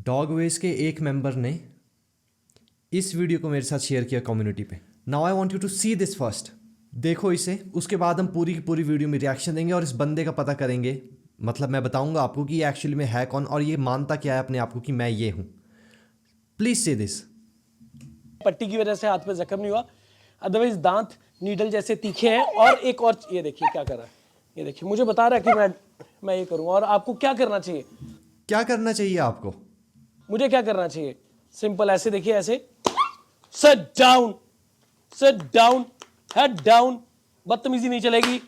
डॉगवेज के एक मेंबर ने इस वीडियो को मेरे साथ शेयर किया कम्युनिटी पे। Now I want you to see this first. देखो इसे, उसके बाद हम पूरी की पूरी वीडियो में रिएक्शन देंगे और इस बंदे का पता करेंगे। मतलब मैं बताऊंगा आपको कि ये एक्चुअली में है कौन और ये मानता क्या है अपने आप को कि मैं ये हूं। Please see this. पट्टी की वजह से हाथ पे जख्म नहीं हुआ, अदरवाइज दांत नीडल जैसे तीखे हैं। और एक और ये देखिए क्या कर रहा है, ये देखिए मुझे बता रहा है कि मैं ये करूंगा। और आपको क्या करना चाहिए? क्या करना चाहिए आपको? मुझे क्या करना चाहिए? सिंपल, ऐसे देखिए, ऐसे सिट डाउन, हेड डाउन। बदतमीजी नहीं चलेगी।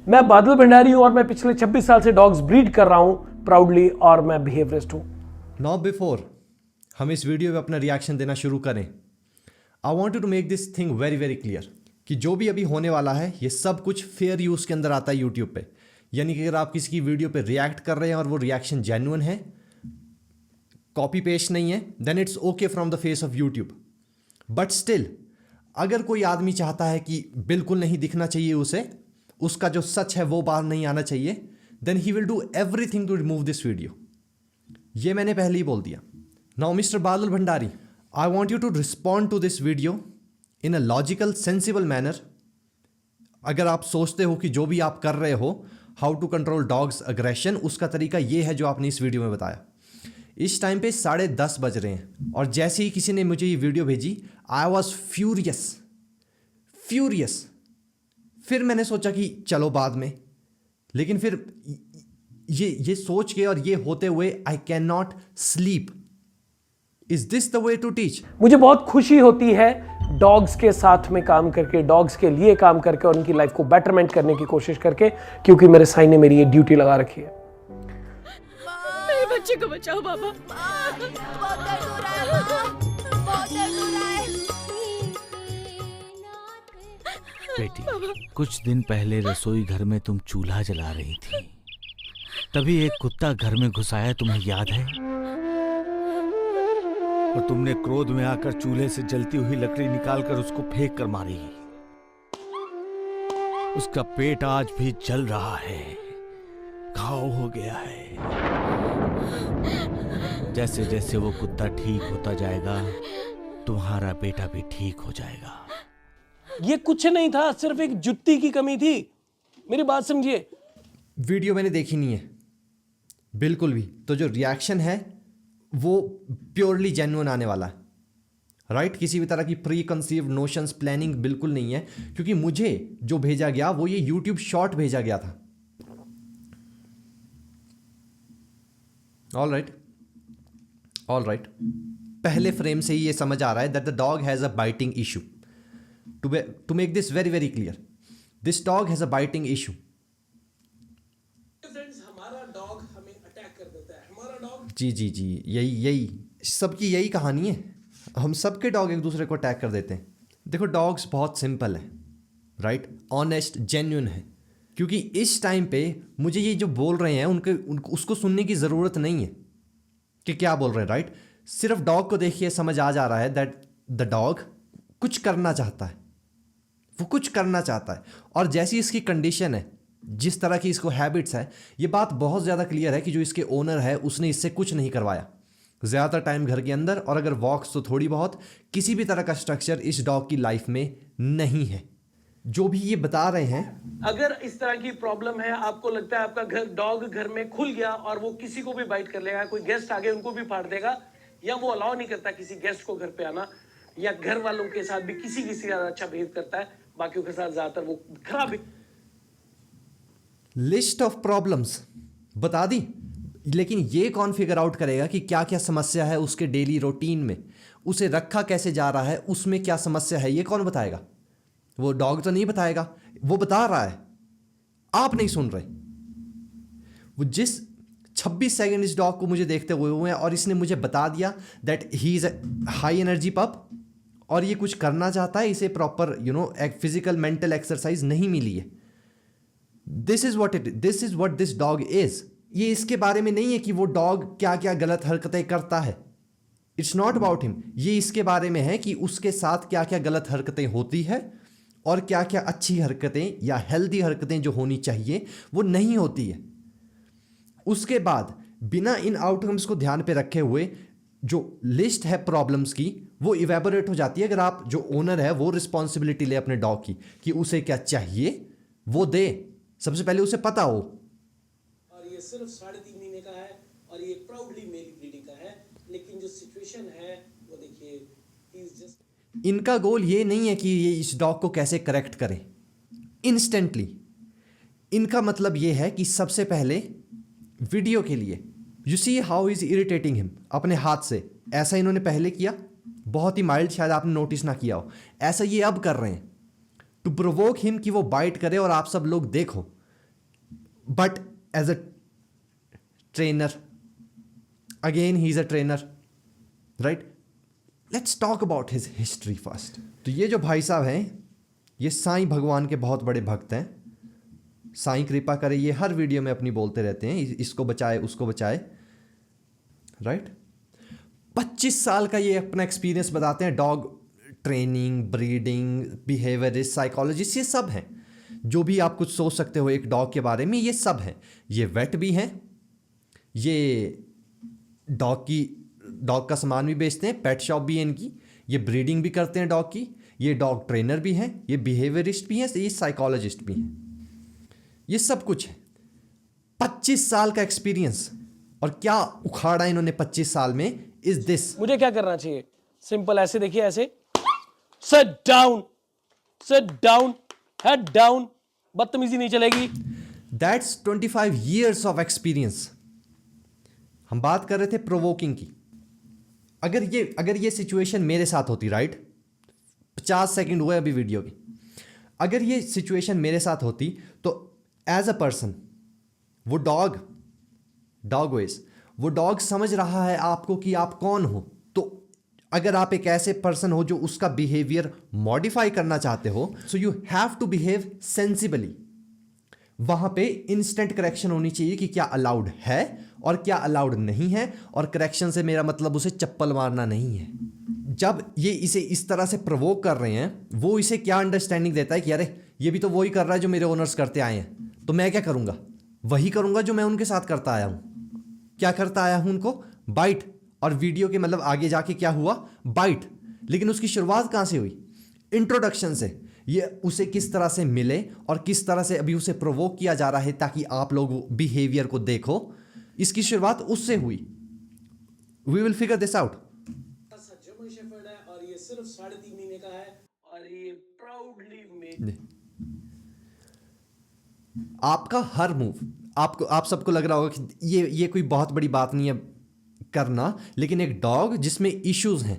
मैं बादल भंडारी हूं और मैं पिछले 26 साल से डॉग्स ब्रीड कर रहा हूं प्राउडली, और मैं बिहेवियरिस्ट हूं। नाउ बिफोर हम इस वीडियो में अपना रिएक्शन देना शुरू करें, I want to make this thing very very clear कि जो भी अभी होने वाला है ये सब कुछ फेयर यूज़ के अंदर आता है यूट्यूब पे। यानी कि अगर आप किसी की वीडियो पे रिएक्ट कर रहे हैं और वो रिएक्शन जेन्युइन है, कॉपी पेस्ट नहीं है, then it's okay from the face of YouTube. But still अगर कोई आदमी चाहता है कि बिल्कुल नहीं दिखना चाहिए उसे, उसका जो सच है वो बाहर नहीं आना चाहिए, then he will do everything to remove this video. ये मैंने पहले ही बोल दिया। Now mister Badal Bhandari, I want you to respond to this video in a logical sensible manner. अगर आप सोचते हो कि जो भी आप कर रहे हो, how to control dogs aggression, उसका तरीका ये है जो आपने इस वीडियो में बताया। इस टाइम पे 10:30 बज रहे हैं और जैसे ही किसी ने मुझे ये वीडियो भेजी, आई वॉज फ्यूरियस। फिर मैंने सोचा कि चलो बाद में, लेकिन फिर ये सोच के और ये होते हुए I can not sleep. Is this the way to teach? मुझे बहुत खुशी होती है डॉग्स के साथ में काम करके, डॉग्स के लिए काम करके और उनकी लाइफ को बेटरमेंट करने की कोशिश करके, क्योंकि मेरे साईं ने मेरी ये ड्यूटी लगा रखी है। मेरे बच्चे को बचाओ बाबा। बहुत दर्द हो रहा है बाबा, बहुत दर्द हो रहा है। बेटी, कुछ दिन पहले रसोई घर में तुम चूल्हा जला रही थी, तभी एक कुत्ता घर में घुस आया, तुम्हें याद है? और तुमने क्रोध में आकर चूल्हे से जलती हुई लकड़ी निकालकर उसको फेंक कर मारी। उसका पेट आज भी जल रहा है, घाव हो गया है। जैसे जैसे वो कुत्ता ठीक होता जाएगा, तुम्हारा बेटा भी ठीक हो जाएगा। ये कुछ नहीं था, सिर्फ एक जुत्ती की कमी थी। मेरी बात समझिए। वीडियो मैंने देखी नहीं है बिल्कुल भी, तो जो रिएक्शन है वो प्योरली जेन्युइन आने वाला है, राइट? किसी भी तरह की प्री कंसीव्ड नोशंस, प्लानिंग बिल्कुल नहीं है, क्योंकि मुझे जो भेजा गया वो ये यूट्यूब शॉर्ट भेजा गया था। ऑल राइट, पहले फ्रेम से ही ये समझ आ रहा है that the dog has a biting issue. To make this very very clear, this dog has a biting issue. हमारा डॉग हमें अटैक कर देता है, हमारा डॉग। जी, यही सबकी यही कहानी है। हम सबके डॉग एक दूसरे को अटैक कर देते हैं। देखो, डॉग्स बहुत सिंपल है, राइट? ऑनेस्ट, जेन्युइन है। क्योंकि इस टाइम पे मुझे ये जो बोल रहे हैं उसको सुनने की ज़रूरत नहीं है कि क्या बोल रहे हैं, राइट? सिर्फ डॉग को देखिए, समझ आ जा रहा है दैट द डॉग कुछ करना चाहता है, वो कुछ करना चाहता है। और जैसी इसकी कंडीशन है, जिस तरह की इसको हैबिट्स है, ये बात बहुत ज़्यादा क्लियर है कि जो इसके ओनर है उसने इससे कुछ नहीं करवाया ज़्यादातर टाइम घर के अंदर, और अगर वॉक्स तो थोड़ी बहुत। किसी भी तरह का स्ट्रक्चर इस डॉग की लाइफ में नहीं है। जो भी ये बता रहे हैं, अगर इस तरह की प्रॉब्लम है, आपको लगता है आपका डॉग घर में खुल गया और वो किसी को भी बाइट कर लेगा, कोई गेस्ट आ गए उनको भी फाड़ देगा, या वो अलाउ नहीं करता किसी गेस्ट को घर पे आना, या घर वालों के साथ भी किसी से ज्यादा अच्छा बिहेव करता है, बाकियों के साथ ज्यादातर वो खराब है। लिस्ट ऑफ प्रॉब्लम्स बता दी, लेकिन ये कौन फिगर आउट करेगा कि क्या क्या समस्या है उसके डेली रूटीन में, उसे रखा कैसे जा रहा है, उसमें क्या समस्या है, ये कौन बताएगा? वो डॉग तो नहीं बताएगा, वो बता रहा है, आप नहीं सुन रहे। वो जिस 26 सेकंड इस डॉग को मुझे देखते हुए हैं और इसने मुझे बता दिया that he is a high energy पप और ये कुछ करना चाहता है, इसे प्रॉपर एक फिजिकल मेंटल एक्सरसाइज नहीं मिली है। This is what this dog is. ये इसके बारे में नहीं है कि वो डॉग क्या क्या गलत हरकतें करता है। It's not about him. ये इसके बारे में है कि उसके साथ क्या क्या गलत हरकतें होती है और क्या क्या अच्छी हरकतें या हेल्दी हरकतें जो होनी चाहिए वो नहीं होती है। उसके बाद बिना इन आउटकम्स को ध्यान पे रखे हुए जो लिस्ट है प्रॉब्लम्स की वो इवेपोरेट हो जाती है अगर आप जो ओनर है वो रिस्पॉन्सिबिलिटी ले अपने डॉग की कि उसे क्या चाहिए वो दे, सबसे पहले उसे पता हो। और ये सिर्फ 3.5 महीने का है और ये प्राउडली मेरी ब्रीडिंग का है, लेकिन जो सिचुएशन है वो देखिए, ही इज जस्ट इनका गोल ये नहीं है कि ये इस डॉग को कैसे करेक्ट करें इंस्टेंटली। इनका मतलब ये है कि सबसे पहले वीडियो के लिए you see how is irritating him, अपने हाथ से ऐसा इन्होंने पहले किया, बहुत ही माइल्ड, शायद आपने नोटिस ना किया हो, ऐसा ये अब कर रहे हैं टू प्रोवोक हिम कि वो बाइट करे और आप सब लोग देखो। But as a trainer, again he is a trainer, right. Let's talk about his history first. तो ये जो भाई साहब हैं ये साईं भगवान के बहुत बड़े भक्त हैं। साईं कृपा करे, ये हर वीडियो में अपनी बोलते रहते हैं इसको बचाए उसको बचाए, राइट। 25 साल का ये अपना एक्सपीरियंस बताते हैं। Dog training, breeding, behaviourist, psychologist, ये सब हैं जो भी आप कुछ सोच सकते हो एक डॉग के बारे में, ये सब हैं। ये वेट भी हैं, ये डॉग का सामान भी बेचते हैं, पेट शॉप भी है इनकी, ये ब्रीडिंग भी करते हैं डॉग की, ये डॉग ट्रेनर भी हैं, ये बिहेवियरिस्ट भी हैं, ये साइकोलॉजिस्ट भी हैं, ये सब कुछ है। 25 साल का एक्सपीरियंस, और क्या उखाड़ा इन्होंने 25 साल में इज दिस। मुझे क्या करना चाहिए? सिंपल, ऐसे देखिए, ऐसे सिट डाउन, हेड डाउन, बदतमीजी नहीं चलेगी। That's 25 years of experience. हम बात कर रहे थे प्रोवोकिंग की। अगर ये सिचुएशन मेरे साथ होती, राइट, 50 सेकंड हुए अभी वीडियो की, अगर ये सिचुएशन मेरे साथ होती तो एज अ पर्सन वो डॉग समझ रहा है आपको कि आप कौन हो। तो अगर आप एक ऐसे पर्सन हो जो उसका बिहेवियर मॉडिफाई करना चाहते हो, so you have to behave sensibly. वहां पे इंस्टेंट करेक्शन होनी चाहिए कि क्या अलाउड है और क्या अलाउड नहीं है, और करेक्शन से मेरा मतलब उसे चप्पल मारना नहीं है। जब ये इसे इस तरह से प्रोवोक कर रहे हैं, वो इसे क्या अंडरस्टैंडिंग देता है कि अरे ये भी तो वही कर रहा है जो मेरे ओनर्स करते आए हैं, तो मैं क्या करूंगा? वही करूंगा जो मैं उनके साथ करता आया हूं। क्या करता आया हूं उनको? बाइट। और वीडियो के मतलब आगे जाके क्या हुआ? बाइट। लेकिन उसकी शुरुआत कहां से हुई? इंट्रोडक्शन से। ये उसे किस तरह से मिले और किस तरह से अभी उसे प्रोवोक किया जा रहा है ताकि आप लोग बिहेवियर को देखो, इसकी शुरुआत उससे हुई। We will figure this out. German shepherd है और ये सिर्फ 3.5 महीने का है और ये प्राउडली मेड। आपका हर मूव, आप सबको लग रहा होगा कि ये कोई बहुत बड़ी बात नहीं है करना, लेकिन एक डॉग जिसमें इश्यूज हैं,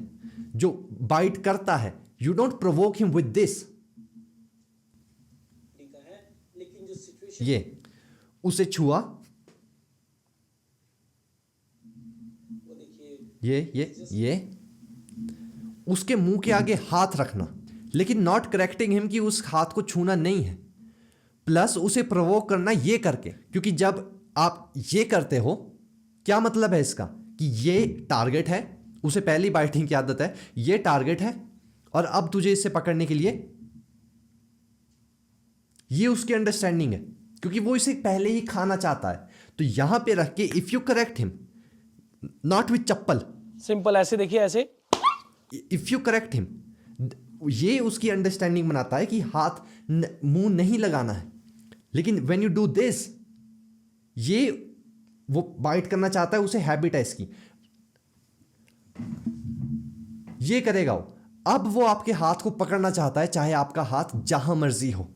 जो बाइट करता है, you don't provoke him with this. लेकिन जो सिचुएशन, ये उसे छुआ, वो देखिए, ये उसके मुंह के आगे हाथ रखना, लेकिन नॉट करेक्टिंग हिम कि उस हाथ को छूना नहीं है, प्लस उसे प्रोवोक करना ये करके। क्योंकि जब आप ये करते हो, क्या मतलब है इसका? कि ये टारगेट है, उसे पहली बाइटिंग की आदत है, ये टारगेट है और अब तुझे इससे पकड़ने के लिए, ये उसकी अंडरस्टैंडिंग है, क्योंकि वो इसे पहले ही खाना चाहता है। तो यहां पे रख के if you correct him, not with chappal, simple, ऐसे देखिए, ऐसे इफ यू करेक्ट हिम, ये उसकी अंडरस्टैंडिंग बनाता है कि हाथ मुंह नहीं लगाना है। लेकिन व्हेन यू डू दिस, ये वो बाइट करना चाहता है, उसे हैबिट है इसकी, ये करेगा वो। अब वो आपके हाथ को पकड़ना चाहता है, चाहे आपका हाथ जहां मर्जी हो।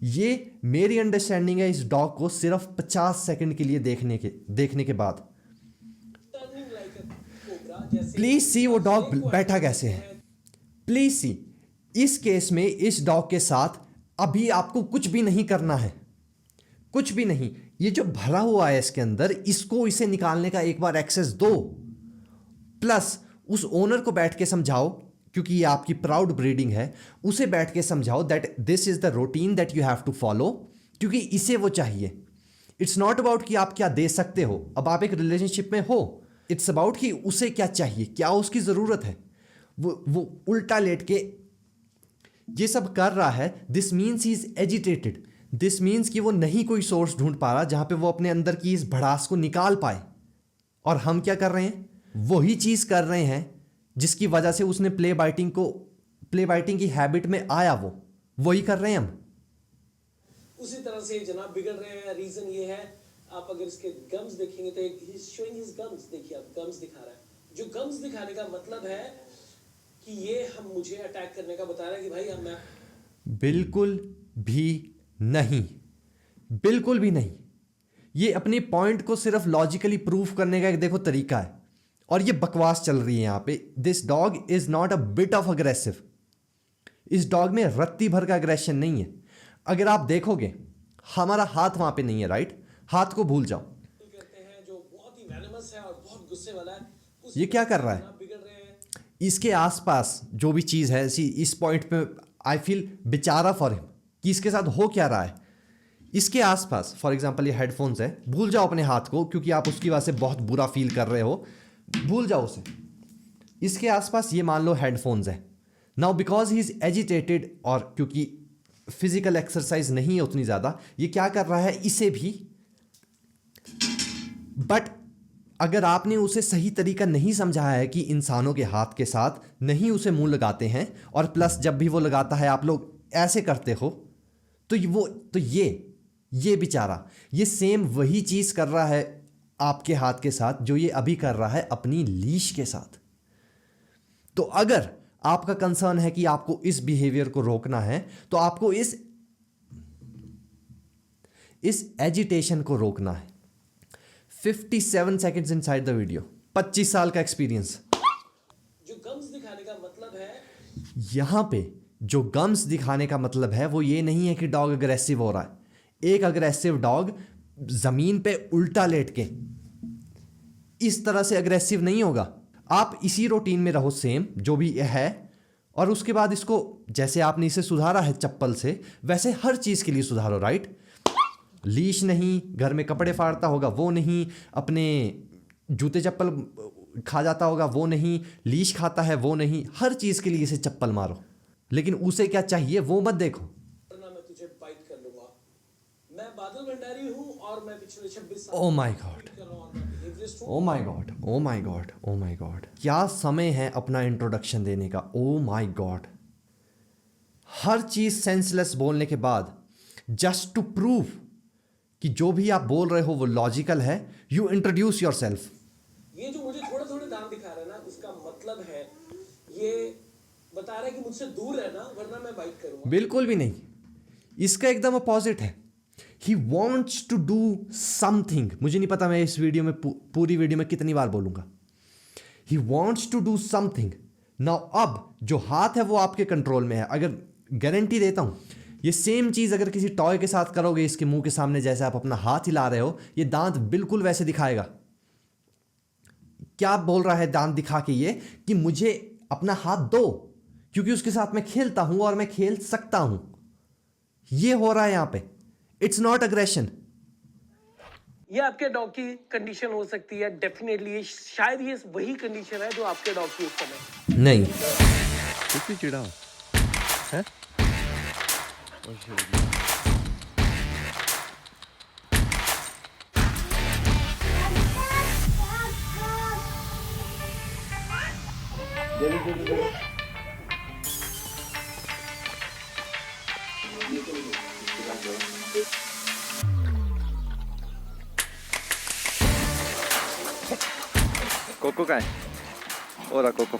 ये मेरी अंडरस्टैंडिंग है इस डॉग को सिर्फ 50 सेकंड के लिए देखने के बाद। प्लीज सी वो डॉग बैठा कैसे है, प्लीज सी। इस केस में इस डॉग के साथ अभी आपको कुछ भी नहीं करना है, कुछ भी नहीं। ये जो भरा हुआ है इसके अंदर, इसको इसे निकालने का एक बार एक्सेस दो, प्लस उस ओनर को बैठ के समझाओ, क्योंकि ये आपकी प्राउड ब्रीडिंग है, उसे बैठ के समझाओ that this is the routine that you have to follow, क्योंकि इसे वो चाहिए। इट्स नॉट अबाउट कि आप क्या दे सकते हो, अब आप एक रिलेशनशिप में हो, इट्स अबाउट कि उसे क्या चाहिए, क्या उसकी ज़रूरत है। वो उल्टा लेट के ये सब कर रहा है, this means he is agitated, this means कि वो नहीं कोई सोर्स ढूंढ पा रहा जहां पे वो अपने अंदर की इस भड़ास को निकाल पाए। और हम क्या कर रहे हैं? वही चीज कर रहे हैं जिसकी वजह से उसने प्ले बाइटिंग की हैबिट में आया, वो वही कर रहे हैं हम। उसी तरह से जनाब बिगड़ रहे हैं। रीजन ये है, आप अगर इसके गम्स देखेंगे तो ही इज शोइंग हिज गम्स। देखिए आप, गम्स दिखा रहा है। जो गम्स दिखाने का मतलब है कि ये हम मुझे अटैक करने का बता रहा है कि भाई मैं बिल्कुल भी नहीं, बिल्कुल भी नहीं। ये अपने पॉइंट को सिर्फ लॉजिकली प्रूव करने का एक देखो तरीका है, और ये बकवास चल रही है यहां पे। This dog is not a bit of aggressive. इस डॉग में रत्ती भर का अग्रेशन नहीं है। अगर आप देखोगे हमारा हाथ वहां पे नहीं है, राइट? हाथ को भूल जाओ। कहते हैं जो बहुत ही वेनमस है और बहुत गुस्से वाला है, ये क्या कर रहा है? जनाब बिगड़ रहे हैं। इसके आसपास जो भी चीज है, इस पॉइंट पे आई फील बेचारा फॉर हिम कि इसके साथ हो क्या रहा है। इसके आसपास फॉर एग्जांपल ये हेडफोन्स है, भूल जाओ अपने हाथ को, क्योंकि आप उसकी वजह से बहुत बुरा फील कर रहे हो, भूल जाओ उसे। इसके आसपास ये मान लो हेडफोन्स है। Now because he is agitated, और क्योंकि फिजिकल एक्सरसाइज नहीं है उतनी ज्यादा, ये क्या कर रहा है, इसे भी। बट अगर आपने उसे सही तरीका नहीं समझाया है कि इंसानों के हाथ के साथ नहीं उसे मुंह लगाते हैं, और प्लस जब भी वो लगाता है आप लोग ऐसे करते हो, तो ये बेचारा ये सेम वही चीज कर रहा है आपके हाथ के साथ जो ये अभी कर रहा है अपनी लीश के साथ। तो अगर आपका कंसर्न है कि आपको इस बिहेवियर को रोकना है, तो आपको इस एजिटेशन को रोकना है। 57 सेकेंड्स इनसाइड द वीडियो, 25 साल का एक्सपीरियंस। जो गम्स दिखाने का मतलब है, यहां पे जो गम्स दिखाने का मतलब है वो ये नहीं है कि डॉग अग्रेसिव हो रहा है। एक अग्रेसिव डॉग जमीन पे उल्टा लेट के इस तरह से अग्रेसिव नहीं होगा। आप इसी रूटीन में रहो सेम जो भी है, और उसके बाद इसको जैसे आपने इसे सुधारा है चप्पल से, वैसे हर चीज के लिए सुधारो, राइट? लीश नहीं, घर में कपड़े फाड़ता होगा वो नहीं, अपने जूते चप्पल खा जाता होगा वो नहीं, लीश खाता है वो नहीं, हर चीज के लिए इसे चप्पल मारो। लेकिन उसे क्या चाहिए वो मत देखो। वरना मैं तुझे बाइट कर लूंगा। मैं बादल भंडारी हूं और मैं पिछले 26 साल ओ माय गॉड, कर रहा हूं और मैं behaviorist हूं। Oh my God, oh my God, oh my God, क्या समय है अपना इंट्रोडक्शन देने का। ओ माय गॉड, हर चीज सेंसलेस बोलने के बाद जस्ट टू प्रूव कि जो भी आप बोल रहे हो वो लॉजिकल है, यू इंट्रोड्यूस योरसेल्फ। ये जो मुझे थोड़े थोड़े दांत दिखा रहा है ना, उसका मतलब है ये बता रहा है कि मुझसे दूर रहना, वरना मैं बाइट करूंगा। बिल्कुल भी नहीं, इसका एकदम अपोजिट है। He wants to do something. मुझे नहीं पता मैं इस वीडियो में पूरी वीडियो में कितनी बार बोलूंगा। He wants to do something. Now अब जो हाथ है वो आपके कंट्रोल में है। अगर गारंटी देता हूं, ये सेम चीज अगर किसी टॉय के साथ करोगे, इसके मुंह के सामने जैसे आप अपना हाथ हिला रहे हो, ये दांत बिल्कुल वैसे दिखाएगा। क्या बोल रहा है दांत दिखा के ये कि मुझे अपना हाथ दो, क्योंकि उसके साथ मैं खेलता हूं और मैं खेल सकता हूं। ये हो रहा है यहां पे। It's not aggression. ये आपके डॉग की कंडीशन हो सकती है, डेफिनेटली। शायद ये वही कंडीशन है जो आपके डॉग की उस समय। नहीं, कितनी चिढ़ा है? कोको का है? ओरा कोको।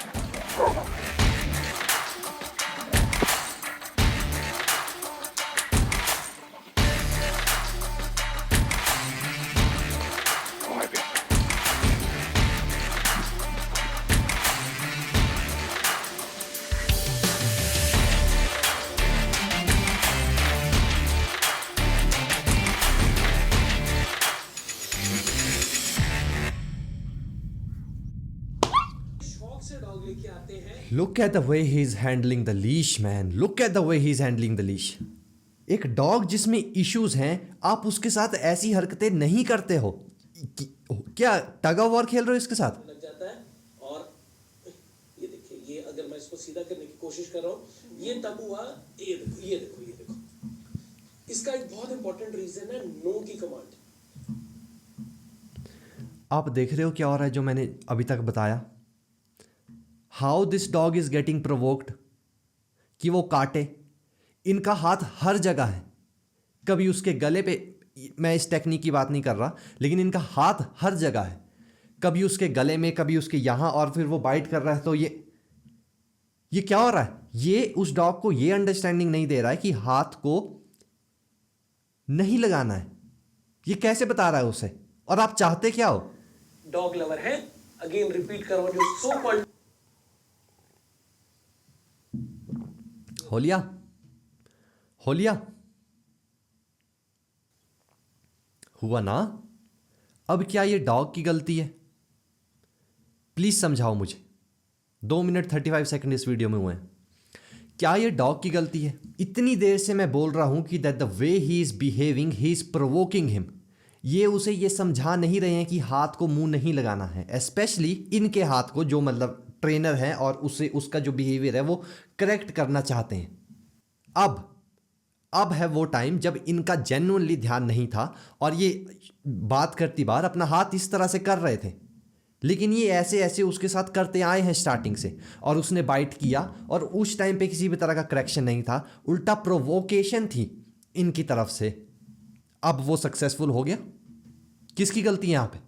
शौक से डॉग लेके आते हैं। Look at the way he is handling the leash man, look at the way he is handling the leash. एक डॉग जिसमें इश्यूज हैं, आप उसके साथ ऐसी हरकतें नहीं करते हो। क्या टग ऑफ वॉर खेल रहे हो इसके साथ? लग जाता है। और ये देखिए, ये अगर मैं इसको सीधा करने की कोशिश कर रहा हूँ, ये तब हुआ। ये देखो, ये देखो, ये देखो। इसका एक बहुत इंपॉर्टेंट रीजन है नो की कमांड। आप देख रहे हो क्या हो रहा है जो मैंने अभी तक बताया? How this dog is getting provoked कि वो काटे। इनका हाथ हर जगह है, कभी उसके गले पे, मैं इस टेक्निक की बात नहीं कर रहा, लेकिन इनका हाथ हर जगह है, कभी उसके गले में, कभी उसके यहाँ, और फिर वो बाइट कर रहा है। तो ये क्या हो रहा है? ये उस डॉग को ये अंडरस्टैंडिंग नहीं दे रहा है कि हाथ को नहीं लगाना है। ये कैसे बता रहा है उसे? और आप चाहते क्या हो? डॉग लवर है। अगेन रिपीट करो, जो सो कॉल्ड होलिया, होलिया, हुआ ना? अब क्या ये डॉग की गलती है? प्लीज समझाओ मुझे। 2 मिनट 35 सेकंड इस वीडियो में हुए हैं। क्या ये डॉग की गलती है? इतनी देर से मैं बोल रहा हूं कि that the way he is behaving, he is provoking him. ये उसे ये समझा नहीं रहे हैं कि हाथ को मुंह नहीं लगाना है, स्पेशली इनके हाथ को, जो मतलब ट्रेनर है और उसे उसका जो बिहेवियर है वो करेक्ट करना चाहते हैं। अब है वो टाइम जब इनका जेन्युइनली ध्यान नहीं था और ये बात करती बार अपना हाथ इस तरह से कर रहे थे, लेकिन ये ऐसे ऐसे उसके साथ करते आए हैं स्टार्टिंग से, और उसने बाइट किया और उस टाइम पे किसी भी तरह का करेक्शन नहीं था, उल्टा प्रोवोकेशन थी इनकी तरफ से। अब वो सक्सेसफुल हो गया। किसकी गलती है यहां पे?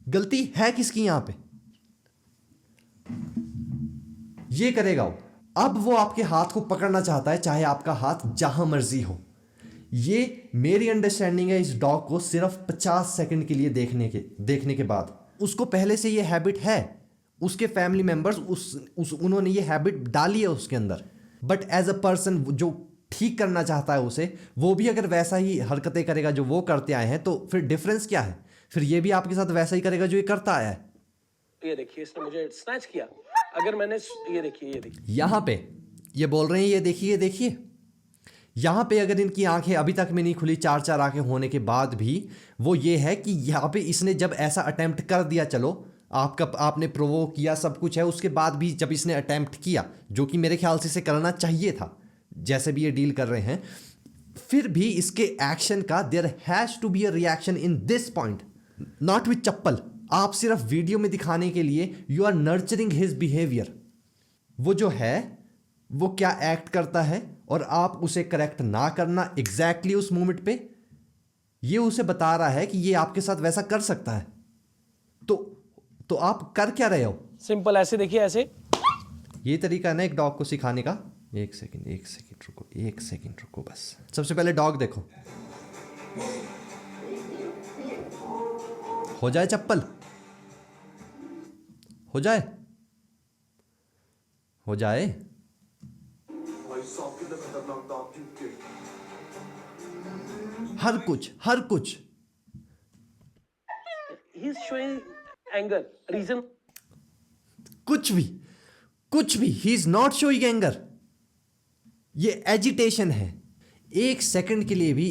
गलती है किसकी यहां पे? ये करेगा वो। अब वो आपके हाथ को पकड़ना चाहता है, चाहे आपका हाथ जहां मर्जी हो। ये मेरी अंडरस्टैंडिंग है इस डॉग को सिर्फ 50 सेकंड के लिए देखने के बाद। उसको पहले से ये हैबिट है, उसके फैमिली मेंबर्स उन्होंने ये हैबिट डाली है उसके अंदर। बट एज अ पर्सन जो ठीक करना चाहता है उसे, वो भी अगर वैसा ही हरकतें करेगा जो वो करते आए हैं, तो फिर डिफरेंस क्या है? फिर ये भी आपके साथ वैसा ही करेगा जो ये करता आया है। ये देखिए, इसने मुझे स्नैच किया। अगर मैंने ये देखिए यहां पे ये बोल रहे हैं, ये देखिए यहां पे अगर इनकी आंखें अभी तक में नहीं खुली, 4 आंखें होने के बाद भी, वो ये है कि यहां पे इसने जब ऐसा अटेम्प्ट कर दिया, चलो आपने प्रोवोक किया, सब कुछ है, उसके बाद भी जब इसने अटेम्प्ट किया, जो कि मेरे ख्याल से इसे करना चाहिए था, जैसे भी ये डील कर रहे हैं, फिर भी इसके एक्शन का there has to be a reaction in this point, not with चप्पल। आप सिर्फ वीडियो में दिखाने के लिए you are nurturing his behaviour. वो जो है वो क्या एक्ट करता है, और आप उसे करेक्ट ना करना एग्जैक्टली उस मोमेंट पे, ये उसे बता रहा है कि ये आपके साथ वैसा कर सकता है। तो आप कर क्या रहे हो? सिंपल ऐसे देखिए, ऐसे। ये तरीका है ना एक डॉग को सिखाने का। एक सेकंड रुको बस। सबसे पहले डॉग देखो, हो जाए चप्पल, हो जाए। हर कुछ he is showing anger, reason कुछ भी he is not showing anger. ये एजिटेशन है। 1 सेकंड के लिए भी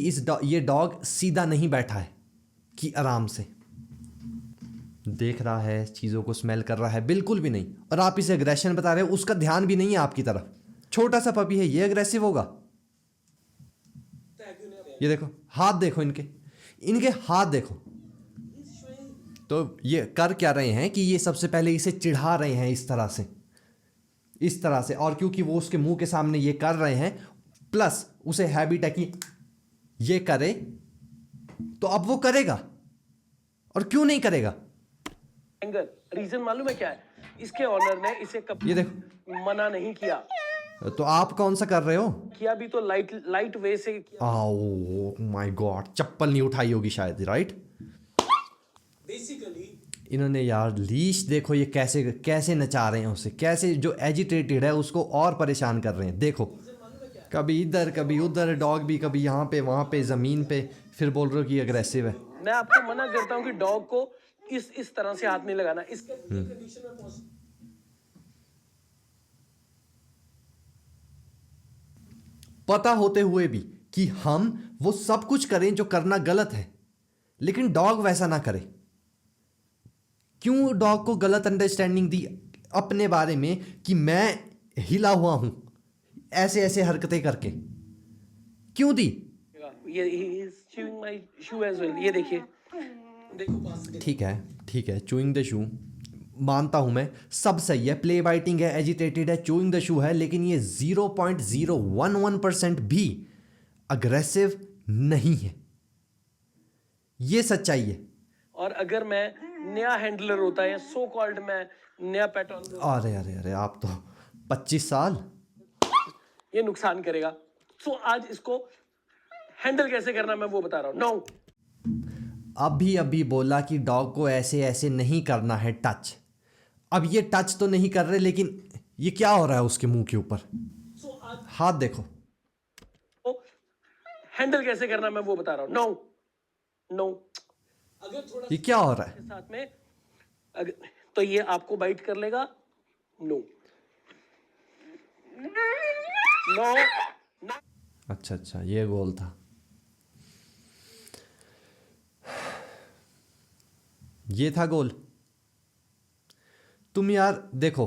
ये डॉग सीधा नहीं बैठा है कि आराम से देख रहा है, चीजों को स्मेल कर रहा है, बिल्कुल भी नहीं। और आप इसे अग्रेशन बता रहे हो, उसका ध्यान भी नहीं है आपकी तरफ। छोटा सा पपी है, ये अग्रेसिव होगा? ये देखो हाथ, देखो इनके हाथ देखो। तो ये कर क्या रहे हैं कि ये सबसे पहले इसे चिढ़ा रहे हैं इस तरह से, और क्योंकि वो उसके मुंह के सामने ये कर रहे हैं, प्लस उसे हैबिट है कि ये करे, तो अब वो करेगा। और क्यों नहीं करेगा? एंगर, रीजन मालूम है क्या है? इसके ऑनर ने इसे कभी ये देखो, मना नहीं किया। तो आप कौन सा कर रहे हो? किया भी तो लाइट वे से किया। ओह माय गॉड, चप्पल नहीं उठाई होगी शायद, राइट? बेसिकली इन्होंने यार लीश देखो, ये कैसे नचा रहे हैं उसे, कैसे जो एजिटेटेड है उसको और परेशान कर रहे हैं। देखो, कभी इधर कभी उधर, डॉग भी कभी यहाँ पे वहाँ पे ज़मीन पे, फिर बोल रहे हो कि अग्रेसिव है। मैं आपको मना करता हूँ कि डॉग को इस तरह से हाथ नहीं लगाना। इसके कंडीशन में पता होते हुए भी कि हम वो सब कुछ करें जो करना गलत है, लेकिन डॉग वैसा ना करे। क्यों डॉग को गलत अंडरस्टैंडिंग दी अपने बारे में कि मैं हिला हुआ हूं ऐसे ऐसे हरकतें करके? क्यों दी? ये he is chewing my shoe as well। ये देखिए, देखो पास से ठीक है, चूइंग द शू मानता हूं मैं, सब सही है, प्ले बाइटिंग है, एजिटेटेड है, चूइंग द शू है, लेकिन ये 0.011% भी अग्रेसिव नहीं है। ये सच्चाई है। और अगर मैं नया हैंडलर होता है, सो कॉल्ड मैं नया पेट ओनर, अरे आप तो 25 साल। ये नुकसान करेगा। सो आज इसको हैंडल कैसे करना मैं वो बता रहा हूँ। नो, अभी बोला कि डॉग को ऐसे ऐसे नहीं करना है टच। अब ये टच तो नहीं कर रहे, लेकिन ये क्या हो रहा है उसके मुंह के ऊपर? सो आज हाथ देखो। हैंडल कैसे करना मैं वो बता रहा हूँ। नो नो, अगर थोड़ा ये क्या हो रहा है? साथ में अगर, तो ये आपको बाइट कर लेगा। नो नो नो, अच्छा, ये गोल था। ये था गोल। तुम यार देखो,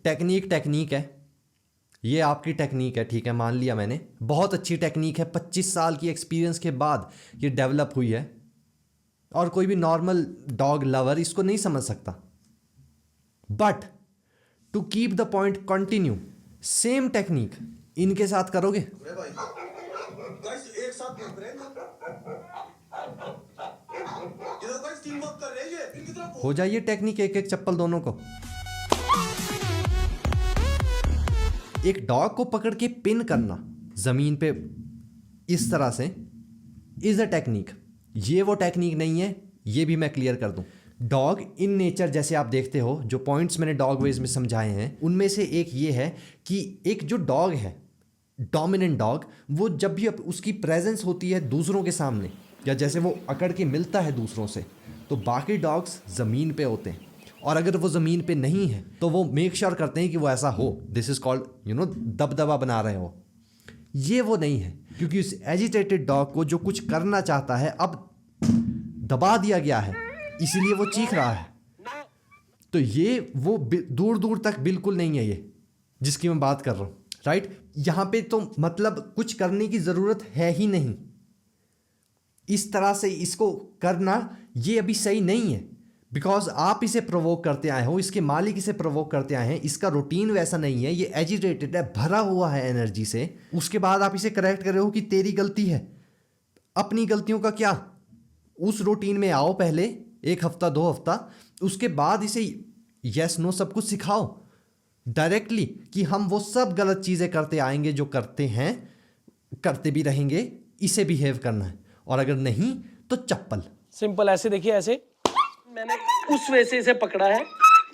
टेक्निक है, ये आपकी टेक्निक है, ठीक है, मान लिया मैंने, बहुत अच्छी टेक्निक है, 25 साल की एक्सपीरियंस के बाद ये डेवलप हुई है, और कोई भी नॉर्मल डॉग लवर इसको नहीं समझ सकता। But to keep the point continue, same technique इनके साथ करोगे, गाइस एक साथ घूम रहे हैं इधर गाइस टीम वर्क कर रहे हैं ये इनकी तरफ हो जाइए टेक्निक एक चप्पल दोनों को। एक डॉग को पकड़ के पिन करना जमीन पे इस तरह से इज अ टेक्निक। ये वो टेक्निक नहीं है, ये भी मैं क्लियर कर दूं। डॉग इन नेचर, जैसे आप देखते हो, जो पॉइंट्स मैंने डॉग वेज में समझाए हैं, उनमें से एक ये है कि एक जो डॉग है, डोमिनेंट डॉग, वो जब भी उसकी प्रेजेंस होती है दूसरों के सामने, या जैसे वो अकड़ के मिलता है दूसरों से, तो बाकी डॉग्स ज़मीन पे होते हैं, और अगर वो ज़मीन पे नहीं है तो वो मेक श्योर करते हैं कि वो ऐसा हो। दिस इज़ कॉल्ड दबदबा बना रहे हो। ये वो नहीं है, क्योंकि उस एजिटेटेड डॉग को जो कुछ करना चाहता है अब दबा दिया गया है, इसीलिए वो चीख रहा है। तो ये वो दूर दूर तक बिल्कुल नहीं है ये जिसकी मैं बात कर रहा हूँ, राइट? यहाँ पे तो मतलब कुछ करने की ज़रूरत है ही नहीं। इस तरह से इसको करना ये अभी सही नहीं है, बिकॉज आप इसे प्रोवोक करते आए हो, इसके मालिक इसे प्रोवोक करते आए हैं, इसका रूटीन वैसा नहीं है, ये एजिटेटेड है, भरा हुआ है एनर्जी से। उसके बाद आप इसे करेक्ट कर रहे हो कि तेरी गलती है। अपनी गलतियों का क्या? उस रूटीन में आओ पहले 1 हफ्ता 2 हफ्ता, उसके बाद इसे यस नो सब कुछ सिखाओ डायरेक्टली कि हम वो सब गलत चीज़ें करते आएंगे जो करते हैं, करते भी रहेंगे, इसे बिहेव करना है, और अगर नहीं तो चप्पल। सिंपल ऐसे देखिए, ऐसे मैंने उस वे से इसे पकड़ा है,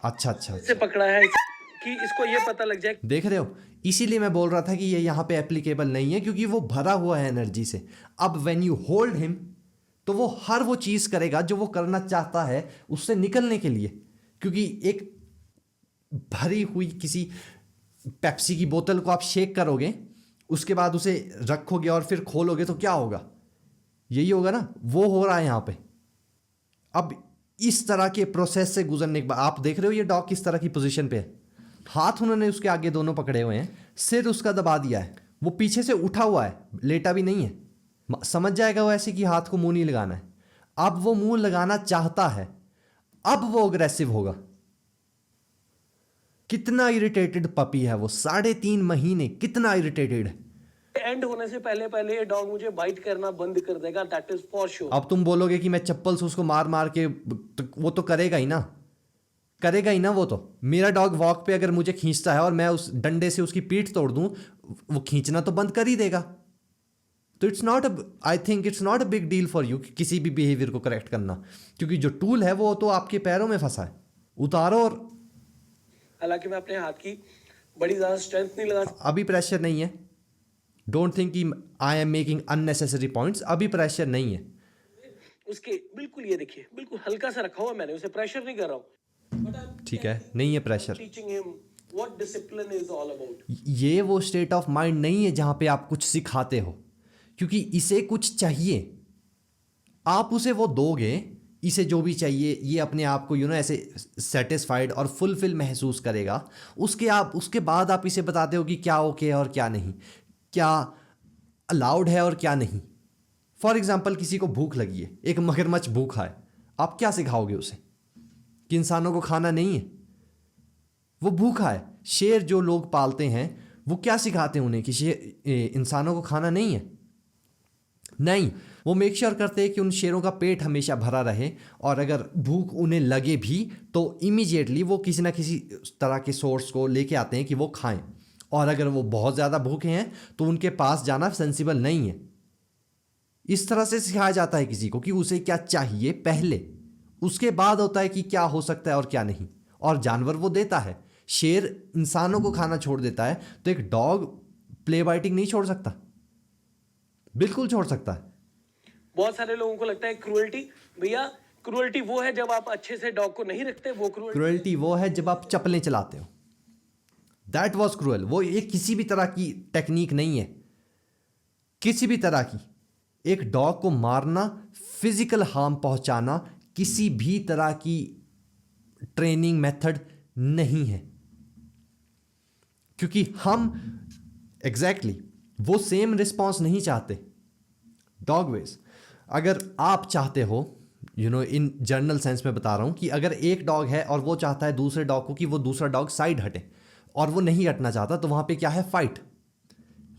अच्छा इसे पकड़ा है कि इसको ये पता लग जाए। देख रहे हो, इसीलिए मैं बोल रहा था कि ये यहाँ पे एप्लीकेबल नहीं है, क्योंकि वो भरा हुआ है एनर्जी से। अब व्हेन यू होल्ड हिम, तो वो हर वो चीज़ करेगा जो वो करना चाहता है उससे निकलने के लिए, क्योंकि एक भरी हुई किसी पेप्सी की बोतल को आप शेक करोगे, उसके बाद उसे रखोगे और फिर खोलोगे, तो क्या होगा? यही होगा ना, वो हो रहा है यहाँ पे। अब इस तरह के प्रोसेस से गुजरने के बाद आप देख रहे हो ये डॉग किस तरह की पोजीशन पे है। हाथ उन्होंने उसके आगे दोनों पकड़े हुए हैं, सिर उसका दबा दिया है, वो पीछे से उठा हुआ है, लेटा भी नहीं है। समझ जाएगा वो ऐसे कि हाथ को मुंह नहीं लगाना है। अब वो मुंह लगाना चाहता है, अब वो अग्रेसिव होगा। कितना इरिटेटेड पपी है वो, 3.5 महीने, कितना इरिटेटेड है। एंड होने से पहले पहले ये डॉग मुझे बाइट करना बंद कर देगा, दैट इज फॉर श्योर। अब तुम बोलोगे कि मैं चप्पल से उसको मार मार के, तो वो तो करेगा ही ना, करेगा ही ना वो तो। मेरा डॉग वॉक पे अगर मुझे खींचता है और मैं उस डंडे से उसकी पीठ तोड़ दूं, वो खींचना तो बंद कर ही देगा। तो it's not I think it's not a big deal for you किसी भी बिहेवियर को करेक्ट करना, क्योंकि जो टूल है वो तो आपके पैरों में फंसा है। उतारो। और हालांकि मैं अपने हाथ की बड़ी ज्यादा स्ट्रेंथ नहीं लगा। अभी प्रेशर नहीं है। डोंट थिंक कि I am making unnecessary points. अभी प्रेशर नहीं है उसके, बिल्कुल ये देखिए, बिल्कुल हल्का सा रखा हुआ मैंने, उसे प्रेशर नहीं कर रहा हूँ। ठीक है, नहीं है pressure. Teaching him what discipline is all about. ये वो स्टेट ऑफ माइंड नहीं है जहां पे आप कुछ सिखाते हो, क्योंकि इसे कुछ चाहिए, आप उसे वो दोगे, इसे जो भी चाहिए, ये अपने आप को ऐसे सेटिस्फाइड और फुलफिल महसूस करेगा। उसके बाद आप इसे बताते हो कि क्या ओके है और क्या नहीं, क्या अलाउड है और क्या नहीं। फॉर एग्जाम्पल, किसी को भूख लगी है, एक मगरमच्छ भूखा है, आप क्या सिखाओगे उसे कि इंसानों को खाना नहीं है? वो भूखा है। शेर जो लोग पालते हैं वो क्या सिखाते हैं उन्हें कि इंसानों को खाना नहीं है? नहीं, वो मेक श्योर करते हैं कि उन शेरों का पेट हमेशा भरा रहे, और अगर भूख उन्हें लगे भी तो इमीडिएटली वो किसी ना किसी तरह के सोर्स को लेके आते हैं कि वो खाएं। और अगर वो बहुत ज़्यादा भूखे हैं तो उनके पास जाना सेंसिबल नहीं है। इस तरह से सिखाया जाता है किसी को कि उसे क्या चाहिए पहले, उसके बाद होता है कि क्या हो सकता है और क्या नहीं। और जानवर वो देता है। शेर इंसानों को खाना छोड़ देता है, तो एक डॉग प्ले बाइटिंग नहीं छोड़ सकता? बिल्कुल छोड़ सकता है। बहुत सारे लोगों को लगता है क्रूएल्टी, भैया क्रूएल्टी वो है जब आप अच्छे से डॉग को नहीं रखते, वो क्रूएल्टी वो है जब आप चप्पलें चलाते हो। That was cruel. वो एक किसी भी तरह की टेक्निक नहीं है, किसी भी तरह की। एक डॉग को मारना, फिजिकल हार्म पहुंचाना किसी भी तरह की ट्रेनिंग मेथड नहीं है, क्योंकि हम एग्जैक्टली वो सेम रिस्पॉन्स नहीं चाहते। डॉग वेज, अगर आप चाहते हो, इन जनरल सेंस में बता रहा हूं कि अगर एक डॉग है और वो चाहता है दूसरे डॉग को कि वो दूसरा डॉग साइड हटे, और वो नहीं हटना चाहता, तो वहां पे क्या है? फाइट।